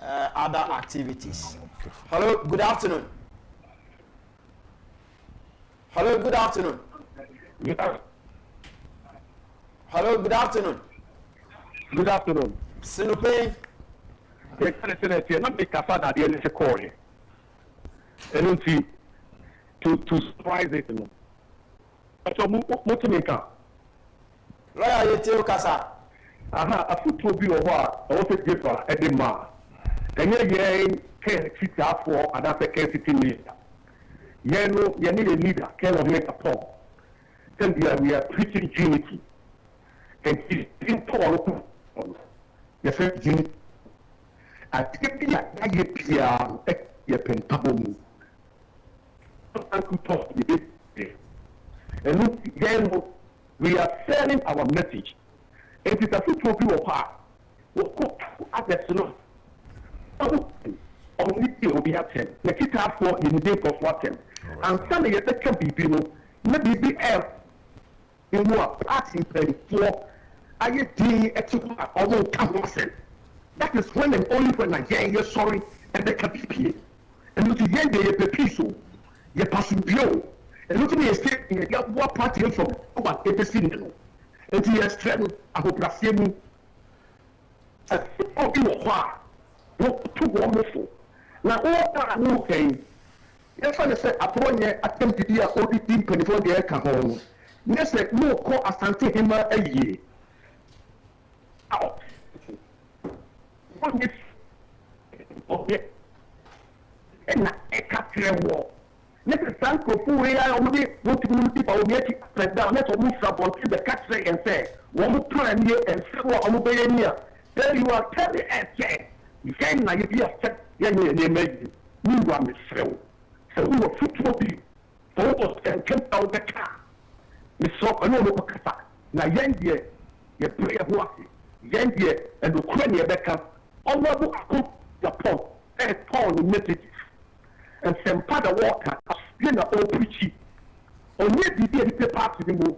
other activities. Hello, good afternoon. Hello, good afternoon. Hello, good afternoon. Good afternoon. Sinopay. The president here not make a fan at the end of the call. And to surprise it. So, Motimeka, lawyer yetio kasa aha afutuo bi wɔ hɔ a ɛwɔ sɛ jefa ɛde ma ɛnyɛ yɛn kɛn sitaafoɔ anaasɛ kɛn city leader yɛn no yɛn ne yɛ leader kɛn wɔ hɛ kapɔn sɛnbia we are preaching unity and he didn't talk yɛfɛ unity adeɛ bi a yɛayɛ biara yɛ pɛntabo mu ankutɔ yɛ bɛ ɛno yɛn no we are selling our message. It is a football view of her. What others know? Only will be happening. The kids have for in the day of watching. And some of the can be people, maybe be else. You know, passing for I get the extra although come that is when and only when I hear you're sorry and the capipi. And look again, they are peaceful. You're passing below. And look at me, you get what party from what it is in. And he has traveled a whole placiemu. As if you are what too wonderful. Now, all that no came. Yes, I said, Abronye attempted to be a ODP 24 year come. Yes, no call Asante him a year. Out. One is okay. And a capture war. Let us thank you for we are only what to keep our meeting down. Let's move from the country and say, one more time here and several on the near. Tell you are telling and say, you can't now be a set, young lady. You are Miss Phil. So we were football be. For us and come out the car. We saw another Kasa. Now, young dear, your prayer walking. Young dear, and the Ukrainian Becca. All over the pump and Paul the messages. And some part of water, you know, all preachy. Only the day part of the move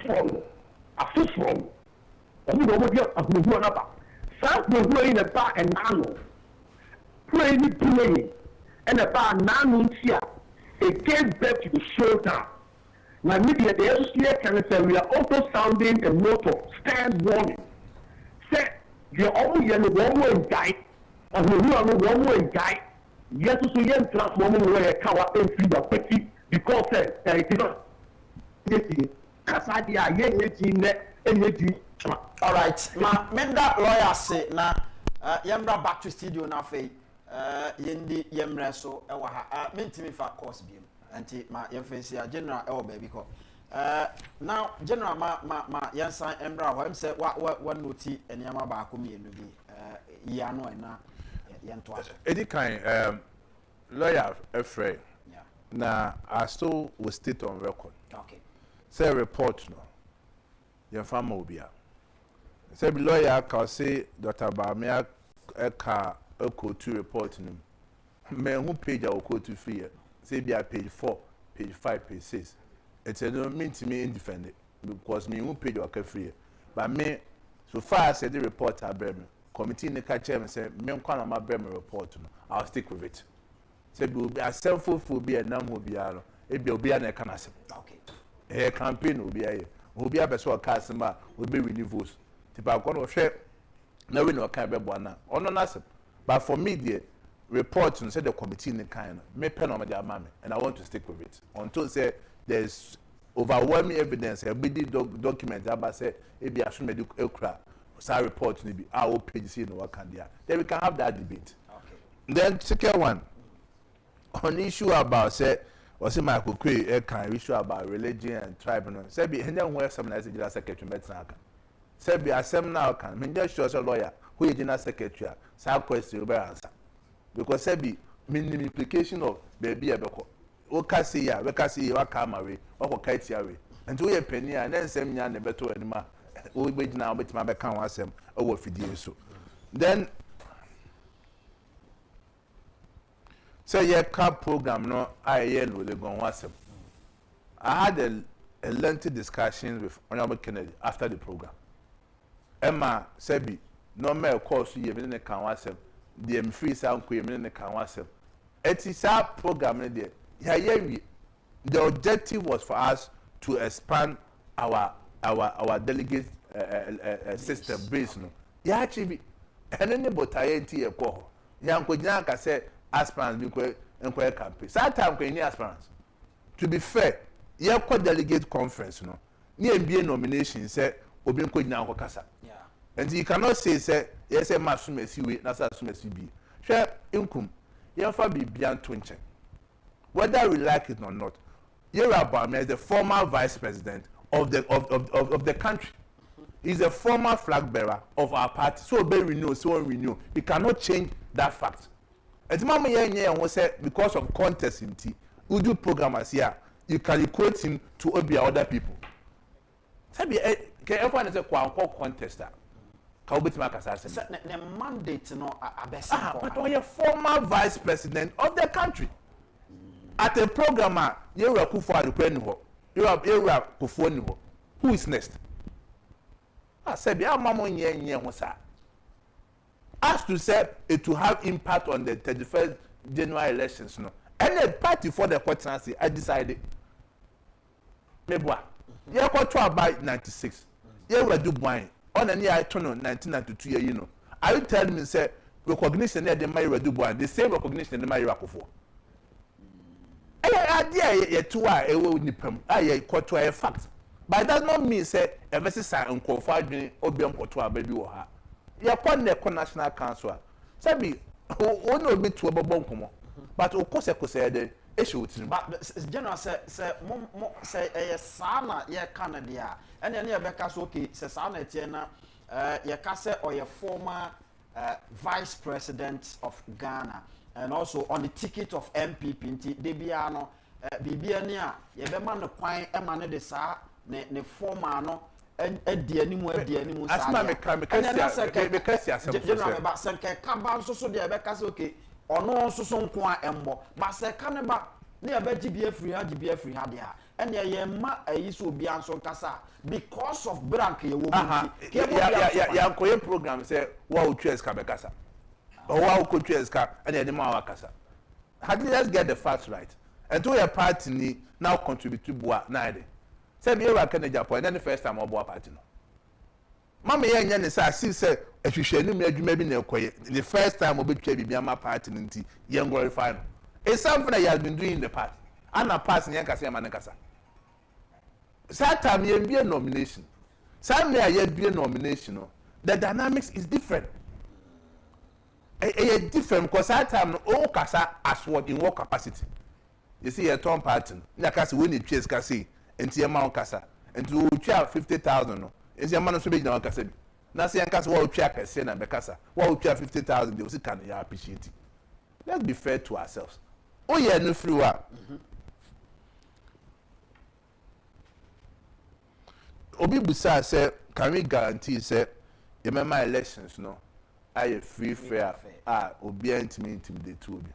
from a fish from. And we know what you're about. Some will in a bar and nano. Playing, and a bar nano here. It came back to the shoulder. Now, maybe at the SCA can say we are also sounding a note of stand warning. Say, you're only a one way guy, and we are a one way guy. Yes, so young transforming where a cow and feed a petty because it is not. Casadia, young all right ma menda lawyer say na yemra back to studio na fe yendi yemra so e wa ha mentimi fa course bi anti ma yemfensi general e wo baby ko now general ma yensan embra ho em say wa noti eniama ba ko mienu bi ya no na yento aso edi kan lawyer Efre na I still will state on record okay say report no yemfa ma obia say lawyer ka say Dr. Bamia eka to report nim me who page a ko to free say be page 4 page 5 page 6 it don't mean to me independent because me who page o ka free but me so far as the report abrem committee ne ka chairman say me nkwa na ma brem report no I'll stick with it say be a self-fulfill be a nam ho bia no e be obi na e kana asem okay campaign obi aye obi abeso o ka asem a obi win votes tipa ko no hwe na we no ka be bo na ono na asem but for me the report and say the committee in the kind me pen on my mammy and I want to stick with it until say there's overwhelming evidence every document about say e be assume medical cra say report ni be our page see no can there then we can have that debate okay then second one on issue about say or say my kokwe can issue about religion and tribe no say be any where some as general secretary metina kan say be asem now can me just sure lawyer who is general secretary say question will be answer because say be meaning implication of baby ebeko o ka say ya we ka say wa ka mawe o ko ka tia we and we penny and then sem nya na beto anima o be gina o betima be kan wasem o wo fidie so then say your cap program no IAL will go wasem I had a lengthy discussion with Honorable Kennedy after the program Emma Sebi no mere course you me kan wasem the free sound ko me ne kan wasem etisa program there the objective was for us to expand our delegate system base no ya achieve enene botayenti e ko ya nko gina ka say aspirants bi ko enko campaign that time ko any aspirants to be fair ya ko delegate conference no ni MBA nomination say obi nko nyina nko kasa Yeah. and you cannot say yes e ma sumesi we na sa sumesi bi hwe inkum ye fa bibia nto nche whether we like it or not Abronye is the former vice president of the country. He's a former flag bearer of our party. So be renew, so renew. He cannot change that fact. And mama ye say because of contest in T, we do programmers here. You can equate him to obi other people. Sabi can everyone say kwa contester. Ka obeti makasa say. The mandate no abesa. But we are former vice president of the country. At a programmer, you are Kufuor, you are Kufuor. Who is next? I said, "Yeah, Mama, as to say it to have impact on the 31st January elections, no. And the party for the quotancy, I decided. Maybe you got to about 96. You were Dubai on a year 1992. You know, are you telling me say recognition that the Mayor Dubai, the same recognition the Mayor Kufuor? Idea to a will nipem. I quote to a fact. But that does not mean say a message and qualified obium kotoa baby or her. You upon the national council. Sabi, who no be to a bonkomo. But of course, I could say the issue. But General say a sana ye Canada, and then your Becca's okay, says Sana Tiena, your Cassa or your former vice president of Ghana. And also on the ticket of MPP, Debiano, Bibiania, Yebeman the Quine, Emane de Sa, ne former no, and the animal, as my because General Bassanke, Cabal, so the Becca's okay, or no, so some Qua Embo, but Sir Canaba, near Betty be a free, Hadia, and ma a issue be answered Cassa because of Branky, yeah, program say, wow, cheers, Cabacasa. Or wow, could cheers cap and then the Casa. How did let's get the facts right? And to your party now contribute to Bois neither. Said you are Canada point, then the first time of Bois party. Mamma Yan is I see, say, if you shall maybe no quiet, the first time will be my party in tea, young glory final. It's something I have been doing in the past. I'm not passing Yankasa Manacasa. Sad time you be a nomination. Some may yet be a nomination. The dynamics is different. A different because that time all casa as what in what capacity. You see a Tom pattern. Nakasi when it chase Cassi and see a mount casa and to check 50,000. Is your man so big now Cassi? Nasi and Casa will check a sena Becassa. What will check 50,000? They will see can you appreciate it. Let's be fair to ourselves. Oh, yeah, no free work. Obi Busa said, can we guarantee, say, remember elections, no? I free fair obi intimidate to obi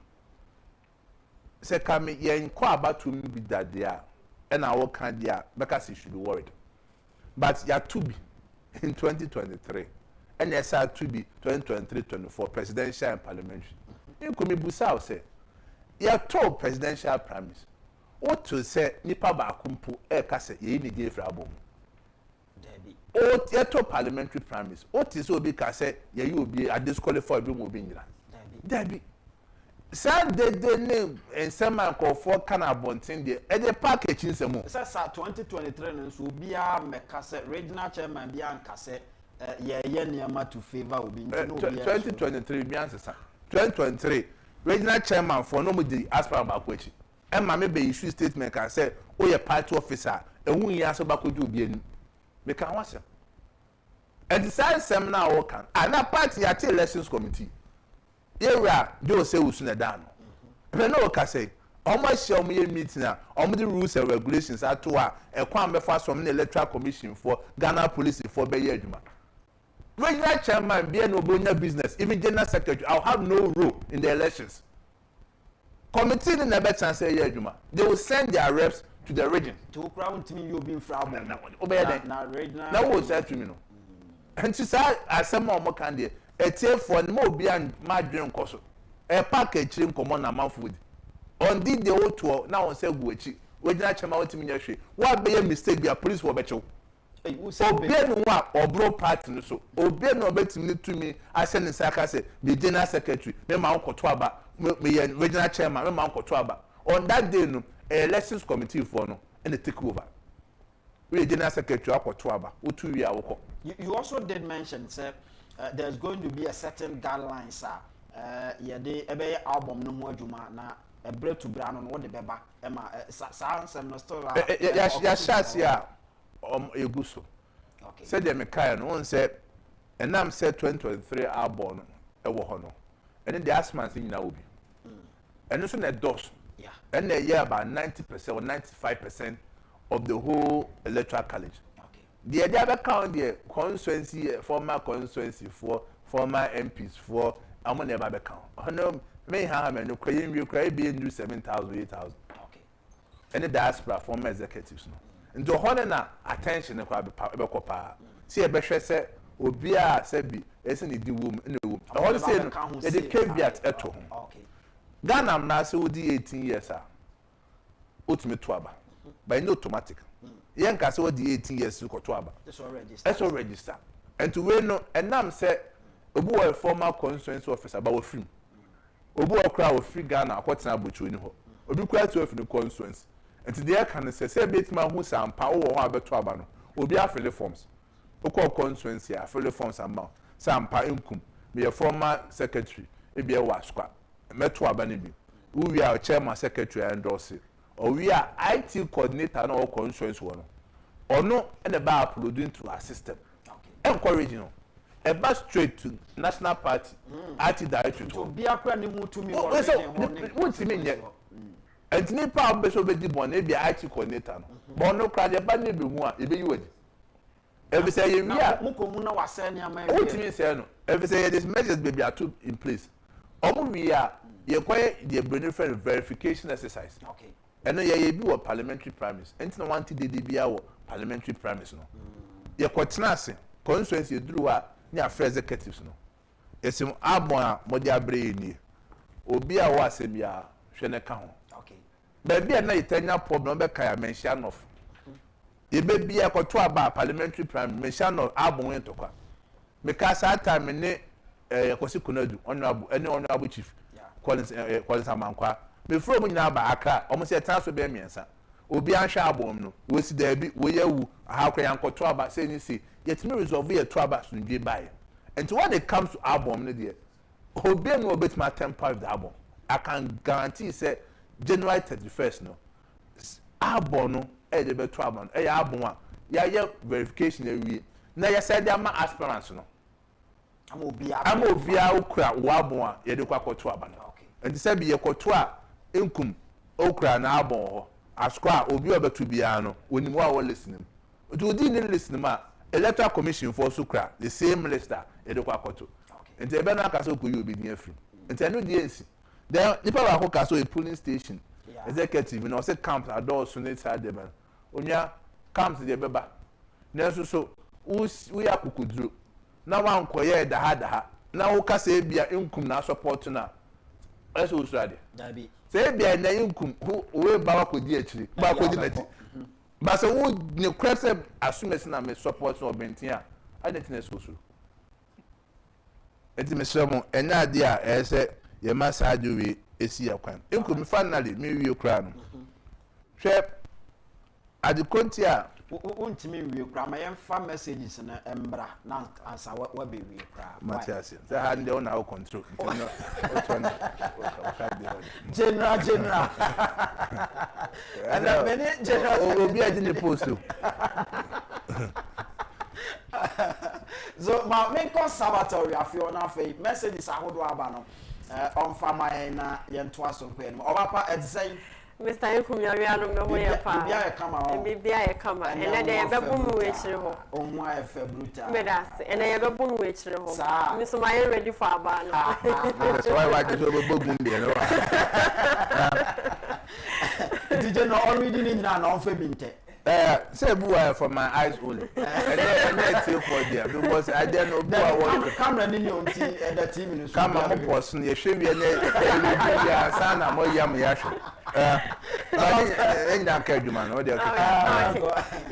say can me ye inquire about to me be that there and I work can there because you should be worried but you are to be in 2023 and yes are to be 2023-24 presidential and parliamentary you come busa say you are told presidential promise what to say nipa ba kumpo e ka say ye ni dey fra bom o to parliamentary primaries what is obi ka say ye you obi a disqualify bi mo bi nyira dabi san de name and some man call for can abontin de e dey package nsemo say 2023 no so obi a meka say regional chairman bi an ka say ye niam to favor obi no obi 2023 bi ansesa 2023 regional chairman for no mo dey aspire ba kwachi e ma me be issue statement can say o ye party officer e hu ya so ba kwaji obi anu me can watch them. And the science seminar all can. And that party at the elections committee. Here Joe say we soon down. But no can say. Almost show me a meeting now. The rules and regulations are to a quam fast from the electoral commission for Ghana police for Bayejuma. Regional chairman be no business. Even general secretary, I'll have no role in the elections. Committee in the better say Yejuma. They will send their reps to the region. To crown to me you been from now what said to me no and to say as some more can there a tail for more beyond my dream cost a package in common amount food on did the old tour now on say guichi we did not chama what me share what be a mistake be a police for becho obi no wa obro party no so obi no betimi to me I send in saka say the general secretary me ma nkoto aba me regional chairman me ma nkoto aba on that day no elections committee for no and they take over we general secretary akoto aba otu wi awoko. You also did mention sir there's going to be a certain guidelines sir yede ebe album no ho adwuma na break to brand no what the beba ema some no still ya shas ya eguso. okay Said the mekai no one said and I'm said 2023 album no ewo ho no and the asthma thing na obi and also na dos yeah and they yeah about 90% or 95% of the whole electoral college. The other count the constituency, former constituency for former MPs for I'm on never count. No, may have and you cry being 7,000, 8,000. okay And the diaspora former executives. No. And to hold attention, the crowd, see a better say, Obia Sebi, isn't it the woman in the womb? I want to say, they came at home. okay Ghana, I'm not so 18 years, sir. Ultimate twaba, by no automatic. Young Castle the 18 years to Kotuaba. That's all register. And to win no, and now say, Obu a former constituency officer about free. Obu a crowd of free Ghana, what's now between you. Obu quite to the constituency. And to the air can say, bit man who some power or have a twabano. Obi a fill forms. Oko constituency, a fill forms amount. Some pa income. Be a former secretary. It be a wasqua. Metwabanibi. We are chairman secretary and Dorsey. Or we are IT coordinator and all constituency one. Or no, and about uploading to our system. Okay. Encouraging a bus straight to national party, IT director. To be a crane to me. What's the meaning? And Nepal best of the one, maybe IT coordinator. But no crowd, a bad neighbor who are you would. Every say, we are Mukomuna was saying, what do you say? Every say, these measures baby are two in place. Or we are, you acquire the benefit verification exercise. Okay. And then you do a parliamentary primaries. And no one did be our parliamentary primaries. No, you quite constituency drew a near executives. No, it's an Abronye Wontumi. Obia was a mere Sheneka. Okay, baby, and I tell you problem that I mention of. You may be a Kotuaba parliamentary prime, mention of Abronye Wontumi. Because that time in a Kosikunadu, honorable chief, Collins Amankwa. Before we now by Accra, almost a task to be a mensa. Obi an shabom no, we see there be we you how can Uncle Twaba say you see, yet me resolve a Twaba soon be by. And to when it comes to album, no dear, Obi no bit my temper of the album. I can guarantee say January 31st no. Album no, the better Twaba, album one, yeah, verification every. Now you said there are aspirants no. I'm Obi Okra Wabon, you do quite Twaba. And the same be a Kotua. Income okra na abon asqua obi obetu biano oni mo a listening to didn't listen ma electoral commission for sukra the same lister e de kwakoto enti ebe na aka so ko you be near free enti anu die nsi then nipa ba ko ka so a polling station executive no say camps adore so net side dem onya camps de beba na so we akukuduro na wan koye da ha na wo ka say bia income na support na eso usrade dabi say bia na income who we ba ko di akiri ba ko di nati ba so wo ne kwese assume na me support no bentia adetina so so enti me sremo enya ade a ese ye massage we esi yakwan income finally me wi okra no hwe ade konti a wontimi wie kra ma yemfa messages na embra na ansa wa be wie kra Matias say hand dey on our control no general and many general obi adi ne post so ma me conservatory afio na fe messages ahodo aba no on fama na yento aso kwen obapa edzai Mr. Enkumyawiano me ho ye pa. Bibia ye kama. Ene de ye bebu mu wechire ho. Onwa e fe brutal. Me das. Ene ye bebu mu wechire ho. Me so my ready for aba no. That's why why just bebu mu de no. DJ no already ni na no fe binte. Say bua for my eyes only. And NET2 for there because I don't know bua what camera ni on the TV no. Camera mo person ye hwe bi na ya sana mo yam ya hwe. Enda ka adwuma no de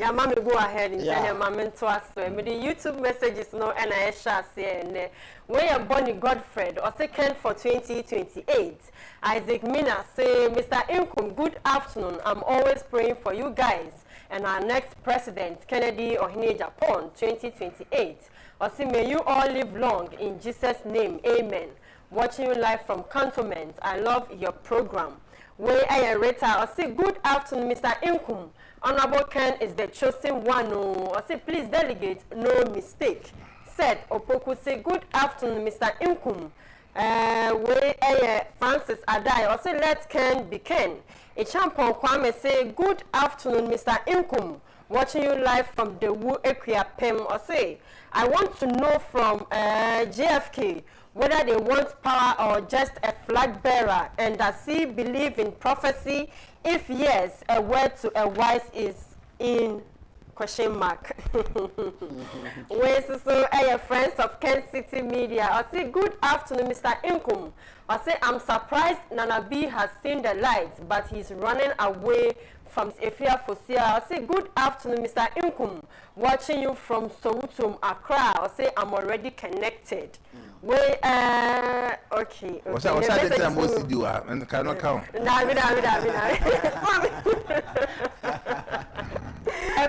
ya mama go ahead and tell your mama to us so me the YouTube messages no and I share say we are Bonnie Godfred or second for 2028. Isaac Mina say Mr. Inkum, good afternoon. I'm always praying for you guys and our next president, Kennedy Ohene Japan, 2028. I say, may you all live long in Jesus' name. Amen. Watching you live from Cantonment. I love your program. Way I Rita, I say, good afternoon, Mr. Inkum. Honorable Ken is the chosen one. I say, please delegate, no mistake. Said Opoku say, good afternoon, Mr. Inkum. Francis Adai, I say, let Ken be Ken. A champion Kwame say, good afternoon, Mr. Inkum. Watching you live from the Wu Equia Pem. I say, I want to know from JFK whether they want power or just a flag bearer, and does he believe in prophecy? If yes, a word to a wise is in question mark. Where's so friends of Kent City Media? I say, good afternoon, Mr. Inkum. I say, I'm surprised Nana B has seen the light, but he's running away from Efia Fosia. I say, good afternoon, Mr. Inkum. Watching you from Soweto, Accra. I say, I'm already connected. Okay. What's that time most do and cannot count?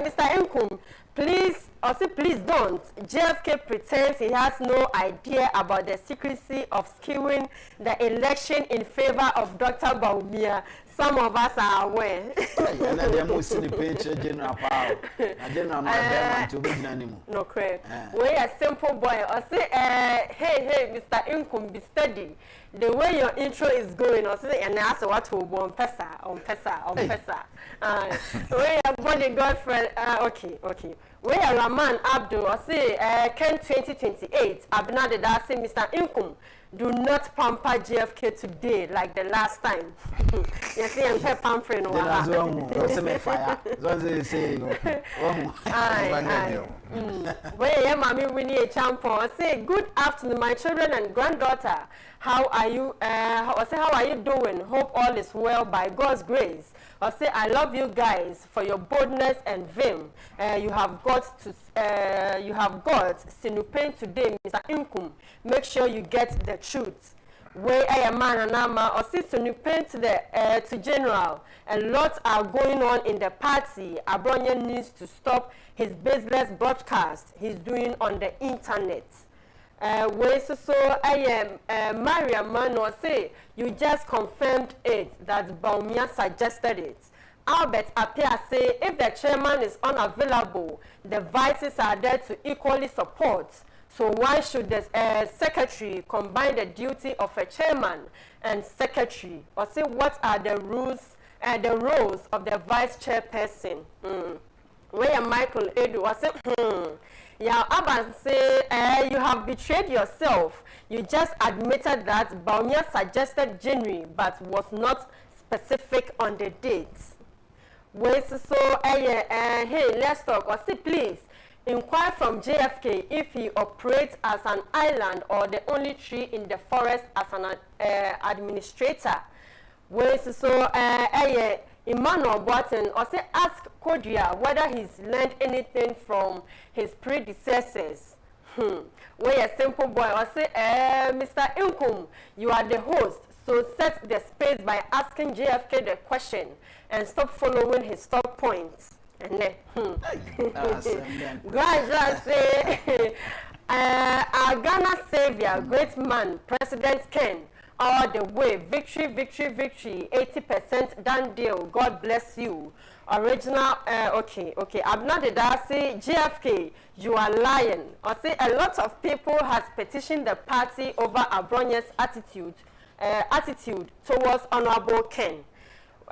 Mr. Inkum, please, also please don't. JFK pretends he has no idea about the secrecy of skewing the election in favor of Dr. Baumia. Some of us are aware. No, correct. We're a simple boy. I say, hey, Mr. Inkum, be steady. The way your intro is going, I say, and I say, what will be on Pesa. We're a body girlfriend. Okay. We're a Raman Abdul. I say, Ken 2028. Abnade, I say, Mr. Inkum. Do not pamper JFK today like the last time. You see, I'm pampering. Where mommy winning a champion. I say, good afternoon, my children and granddaughter. How are you? I say, how are you doing? Hope all is well by God's grace. I say, I love you guys for your boldness and vim. You have got Sinupen today, Mr. Inkum. Make sure you get the truth. Where I am man and ama, or see Sinupen to general. A lot are going on in the party. Abronye needs to stop his baseless broadcast he's doing on the internet. I am Maria Mano say you just confirmed it that Baumia suggested it. Albert appear say if the chairman is unavailable, the vices are there to equally support. So why should the secretary combine the duty of a chairman and secretary? Or say what are the rules and the roles of the vice chairperson? Where Michael Edu I say yeah, Aban say, you have betrayed yourself. You just admitted that Baumia suggested January, but was not specific on the dates. Hey, let's talk. Or say, please, inquire from JFK if he operates as an island or the only tree in the forest as an administrator. Emmanuel Boateng or say ask Kodia whether he's learned anything from his predecessors. We're a simple boy or say, Mr. Inkum, you are the host, so set the space by asking JFK the question and stop following his stock points. And then, Grandma say, our Ghana savior, great man, President Ken. All the way, victory, 80% done deal. God bless you. Original, okay. I'm not the Darcy, JFK, you are lying. I say a lot of people has petitioned the party over Abronye's attitude towards Honorable Ken.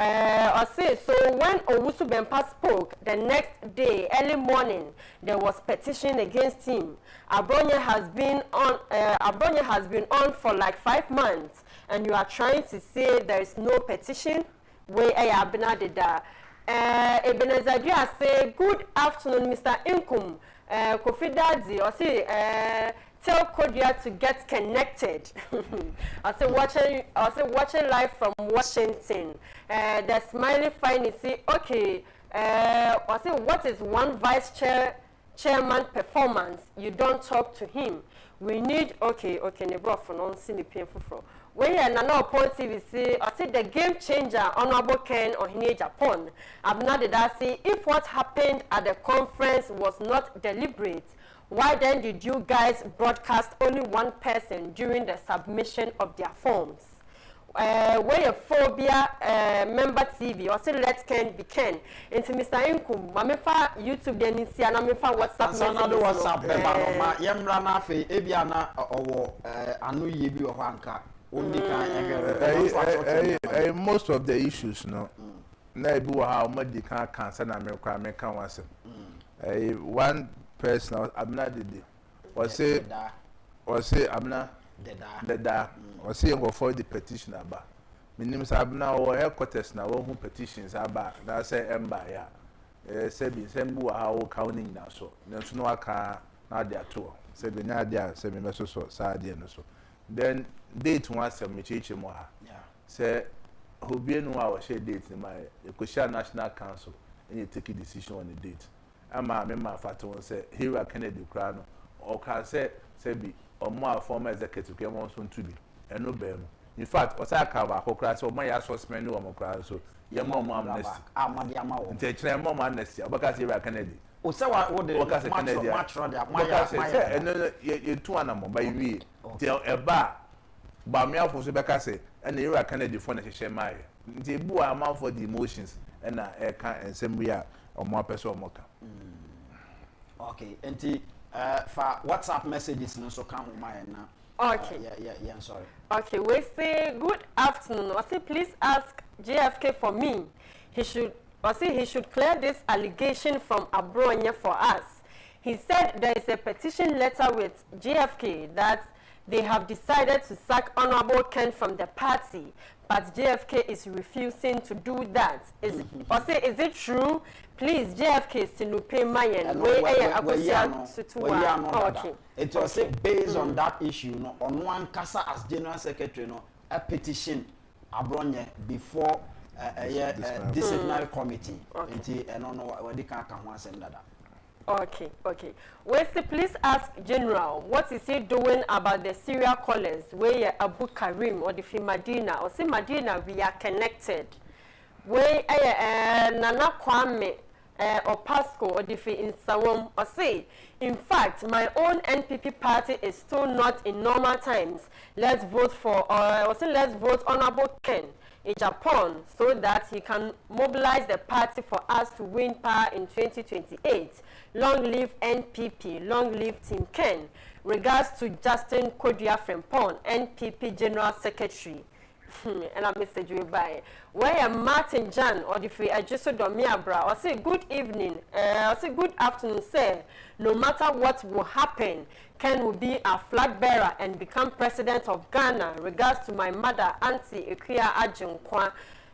I say, so when Owusu Bempa spoke, the next day, early morning, there was petition against him. Abronye has been on for like 5 months, and you are trying to say there is no petition? Where I have been at that. Ebenezer say, good afternoon, Mr. Inkum. Kofi Dadzi, I say, tell Kodia to get connected. I say watching live from Washington. The smiley fine see, okay. I say what is one vice chairman performance? You don't talk to him. We need okay. Nebro for non sini painful. when you Nana upon TVC, I said the game changer, Honorable Ken or Hine Japan. Abna did I say if what happened at the conference was not deliberate, why then did you guys broadcast only one person during the submission of their forms? Where your phobia member TV or say let's Ken be Ken into Mr. Inkum, Mamefa YouTube then see and Mamefa WhatsApp message. WhatsApp member, Yamra Nafe, Ebiana or Anu Yebi or Hanka. Most of the issues, no. Naibu how much they can't cancel American was one person Abna did was say Abna the or say for the petition about. Minim Sabna or headquarters now who petitions about that say Empire. Sebi Sembu how counting now so. There's no car now they are two. Sebi Nadia, Sebi Meso Sadi and so. Then date once a mechiche moha. Say who be no our share date in my Ecosia National Council and you take a decision on the date. Ama member Faton say here are Kennedy Crano or can say be or more former executive came on soon to be and no bem. In fact, was I cover Hocras or my ass menu or Mocra so your mom amnesty. Amadiama take mom amnesty because here are Kennedy. O say what the much rather and you two animal by we tell a bar. But me out for Sebeka say, and you are Kennedy for the share my. The boo amount for the emotions and I can't and same we are or more person or mocha. Okay, and for WhatsApp messages, no so come my now. Okay. Yeah, I'm sorry. Okay, we say good afternoon. I say please ask JFK for me. He should clear this allegation from Abronye for us. He said there is a petition letter with JFK that they have decided to sack Honorable Ken from the party, but JFK is refusing to do that. Is it true? Please, JFK Sinupe Mayen. It was based on that issue, no, on one Casa as General Secretary, no, a petition Abronye before a disciplinary committee. And I don't know what they can't come once and that. Okay. Wesley, please ask General, what is he doing about the serial callers where Abu Karim or the Medina or say Medina we are connected? Where Nana Kwame or Pasco or the in Sawam or say, in fact, my own NPP party is still not in normal times. Let's vote for let's vote Honorable Ken in Japan so that he can mobilize the party for us to win power in 2028. Long live NPP, long live Team Ken. Regards to Justin Kodia Frempon, NPP General Secretary. And I message you by where Martin Jan or the free Ajiso Domiabra or say good evening, or say good afternoon, sir. No matter what will happen, Ken will be a flag bearer and become president of Ghana. Regards to my mother, Auntie Ekuya Ajunkwa.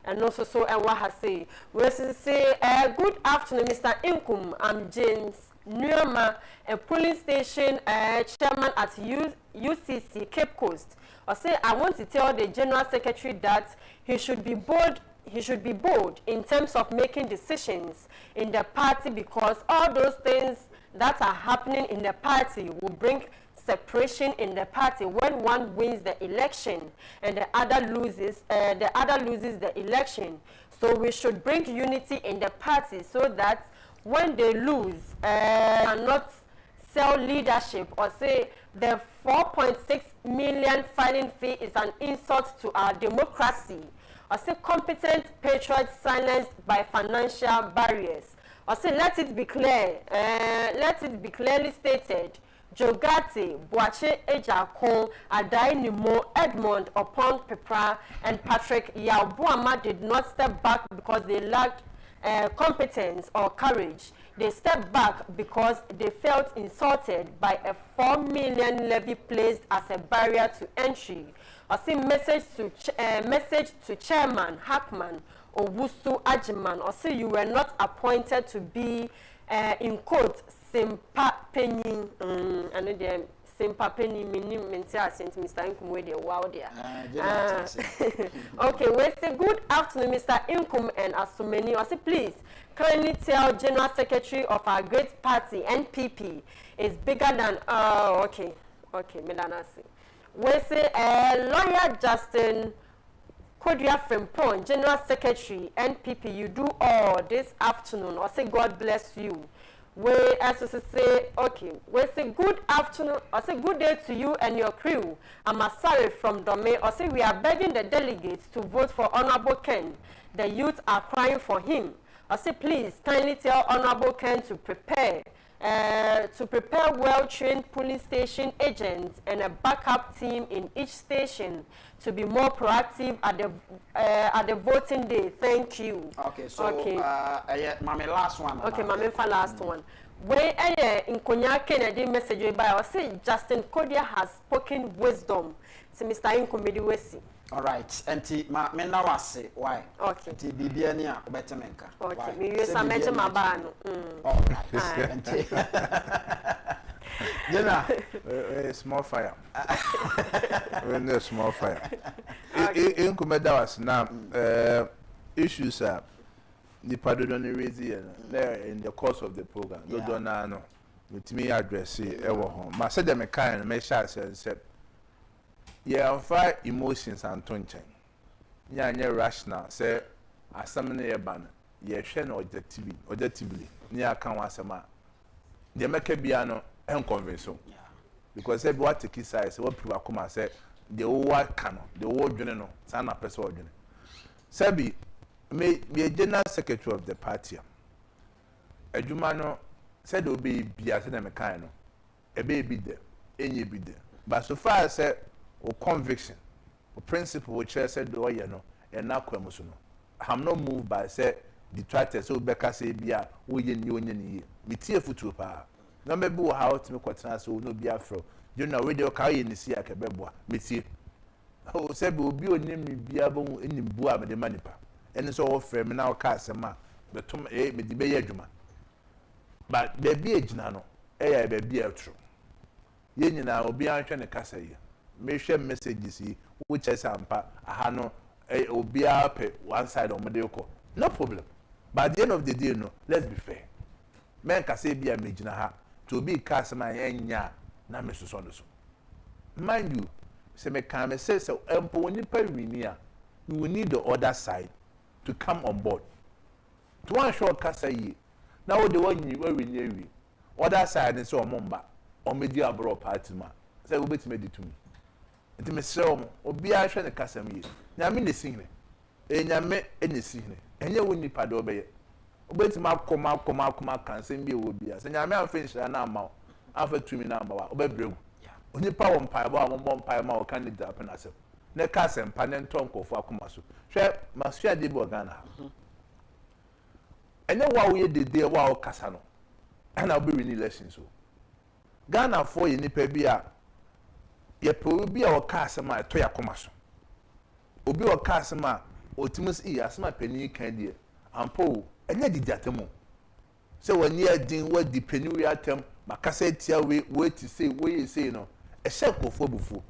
And also so and what has say. We say good afternoon, Mr. Inkum. I'm James Nuama, a polling station chairman at UCC Cape Coast. I say I want to tell the General Secretary that he should be bold. He should be bold in terms of making decisions in the party because all those things that are happening in the party will bring separation in the party when one wins the election and the other loses the election. So we should bring unity in the party so that when they lose cannot sell leadership or say the 4.6 million filing fee is an insult to our democracy or say competent patriots silenced by financial barriers or say let it be clear let it be clearly stated Jogati, Boache Ejakon, Adai Nimo, Edmond, Upon Pepra, and Patrick Yabuama did not step back because they lacked competence or courage. They stepped back because they felt insulted by a 4 million levy placed as a barrier to entry. I see message to Chairman Hackman or Wusu Ajiman or say you were not appointed to be in quote Simpa Penny and then Simpa Penny Mintia sent Mr. Inkum with the wow there. Okay, we say good afternoon, Mr. Inkum and Asumeni. I say please kindly tell General Secretary of our great party NPP is bigger than okay, Melanasi. we say lawyer Justin Kodia Frimpong, General Secretary, NPP, you do all this afternoon. Or say God bless you. We also say, okay, we say good afternoon, or say good day to you and your crew. I'm sorry from Dome, or say we are begging the delegates to vote for Honorable Ken. The youth are crying for him. Or say please kindly tell Honorable Ken to prepare well-trained polling station agents and a backup team in each station to be more proactive at the voting day. Thank you. Okay, so my last one. Okay, my last one. When in Konya Kennedy message by us say Justin Kodia has spoken wisdom. So Mr. Inkomedi Wesi. All right, and ma now I say why? Okay. Ti bibiania better menka. Okay, me use a mention my ban. All right. A small fire. When there's small fire. In Kumedawas now, issues are the Padron reason there in the course of the program. Don't know. With me address ever home. My said them a kind of measure said, yeah, five emotions and tonching. Yeah, rational. Say, as some near ban, yeah, shen objectively. Near can was a man. The make piano and convince because every what take his size, what people come and say, the old white canon, the old general, son of person. Sabi, may be a general secretary of the party. A Jumano said, will be as a mechano, a baby there, any be there. But so far as said, or conviction, or principle, which I said, oh, you know, and now Quemusuno. I'm not moved by say, detractors, so Becca say, Bia, we in union, me tear for 2 power. No, maybe how to make what so no be afro. You know, radio carry in the sea, I can be me see. Oh, said, will be a name be able in the boa with the money. And it's all fair, now cast a man, but to me, the bay juma. But there be a genano, eh, be a true. Yen now will be answering the cassa. May share messages which is ampa ahano obia pe one side of mediocre. No problem. But at the end of the day, no, let's be fair. Men can say be a major ha to be cast my enya na me so. Mind you, say me can say so when you will need the other side to come on board. To one short cast now the one you were in other side and so mumba or media abroad party man. Say we bet made it to me. Nti me srew mo obi a hwe ne kasam yi nyame ne sihne nyame ene sihne enye woni pade obeye obetima akoma kansem bi obi a se nyame afa nhira na ama afa tumi na ama wa obebregu oni pa wo mpa ba wo mpa ma wo candidate apen asem ne kasem pa ne ntonkofo akoma so hwe masua de bi ogana enye wa wo ye dede wa wo kasa no ana obi win election so Ghana for ye nipa bi a ye obi a waka asema to yakoma so obi waka asema otimus asema pani kan die ampo enya didiatemo se wani adin wa dipani wi atem makasa tia we ti say we say no e hye nkofo bufu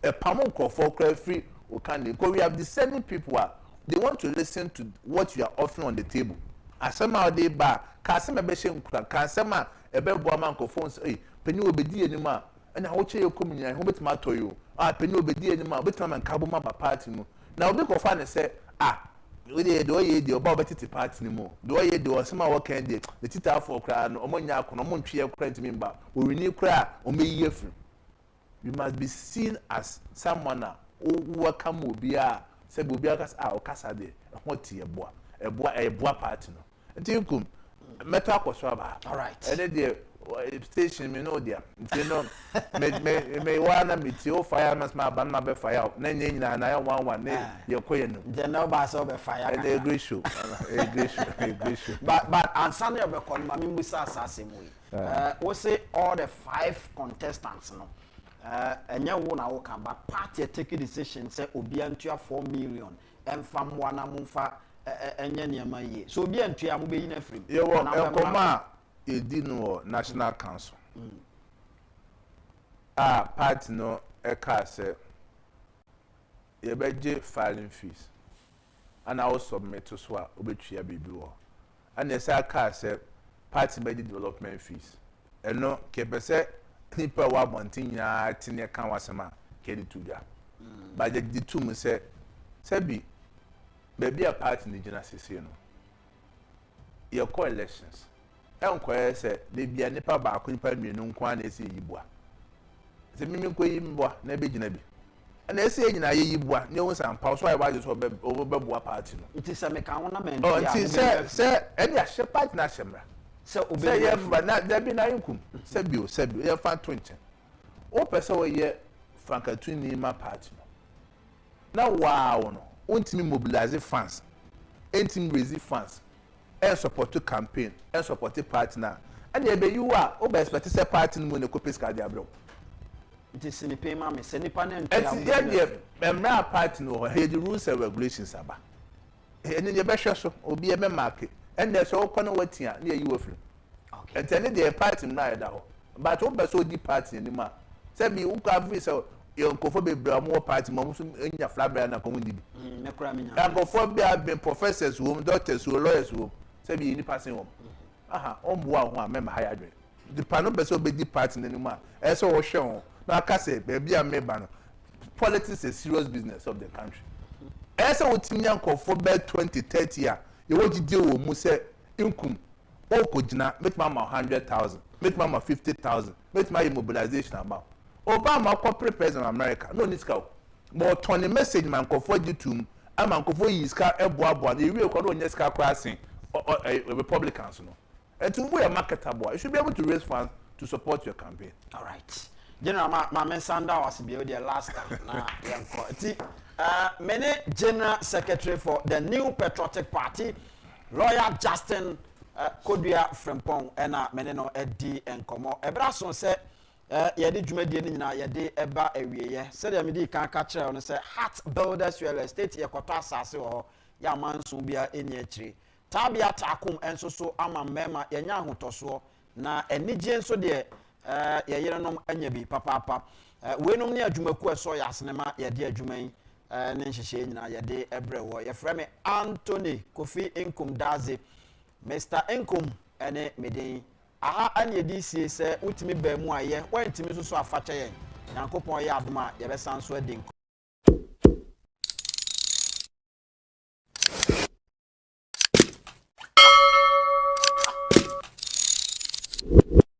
e pamo nkofo kra free o kan dey because we have the same people they want to listen to what you are offering on the table asema dey ba ka asema be hye nkura ka asema e be bo ama nkofo say pani obedi enima and how che yokuminya ho betima toyo pani obedi enima betima man kabo ma party mu na obi ko fa ne say we dey do ye dey oba betiti party ni mu do ye dey osema wo kan dey the tita for kra no omonya akono mo ntwe kra ntimi mba o wini kra o meyi afri. You must be seen as someone who welcome obi a say obi a kasa o kasa dey ho tie eboa party no ntinkum meto akoso aba. All right, and then station me know there you know me wanna meet you fireman ma ban ma be fire na nyina na ya 11 na ye koye no the number so be fire and a great show but answer your be call mami musa asase mu we say all the 5 contestants no enye wo na wo ka but party take a decision say obi antua 4 million emfa mwa na mfa enye niam ye so obi antua mo be yi na free ye wo enkoma edino National Council party no eka say ye beje filing fees and I will submit to so obetwia bibi wo and yes aka say party beje development fees eno ke pese nipa wa bontin ya tine kan wasema kedi tuja ba je di tu mu se bi baby a party ni gina sese no your coalitions enko se de bia nipa ba ko nipa mienu nko na ese yibua se mimi ko yibua na be gina bi na ese gina ye yibua ne won san pa so ai ba je so be bua party no it is a me kan wona men oh it se any a she party na shemra se obe ye ba na da bi na yinkum se bi ye fa 20 o pese wo ye frankatuni ma party no na wow no ontimi mobilize funds entimi raise funds and support to campaign and support the partner and e be you are o be expect say party no ne copy card abro it is in pay ma me se nipa na enti emra party no he the rules and regulations aba eni ye be hwe so obi e be market and there so ko no watia na you ofri okay enti eni the party na da ho but o be so di party ni ma say bi u ka free so yonkofo bebre mo party mo so enya flabra na komu dibi me kura me nya yonkofo be have been professors who doctors who lawyers who say be ni passing home aha o bua ho a me ma haya dwe the pano be so be di party na ni ma e so wo hwe ho na aka say be bia me ba no politics is a serious business of the country e say wo tinya nkofo be 2030 a ye wo gide wo mu say inkum o ko gina make mama 100,000 make mama 50,000 make my mobilization about Obama corporate president of America no need scout but turn message man kofo ditum ama kofo yiska eboabo na iri ekwo no nyeska kwasing Republicans no and to we are marketable you should be able to raise funds to support your campaign. All right general ma men sanda was be the last time na yanko ti many general secretary for the new patriotic party lawyer Justin Kodua Frempong ena mene no edi enkomo ebra so se yede dwumadie ni nyina yede eba awieye se de medi kan ka kire no se Heart Builders Real Estate yekoto asase ho ya manso bia eni akire tabia takum enso so ama mema yenya ahotoso na enigye enso de yeyerenom anya bi papa wenom ne adwumaku eso ya asenema yede adwuman ne nhihye nyina yede ebre wo ye frame Anthony Kofi Inkum Daze Mr. Inkum ene medin aha ane di sie se utimi ba mu aye wantimi so afache yen yankopon ye adoma ye besan so adin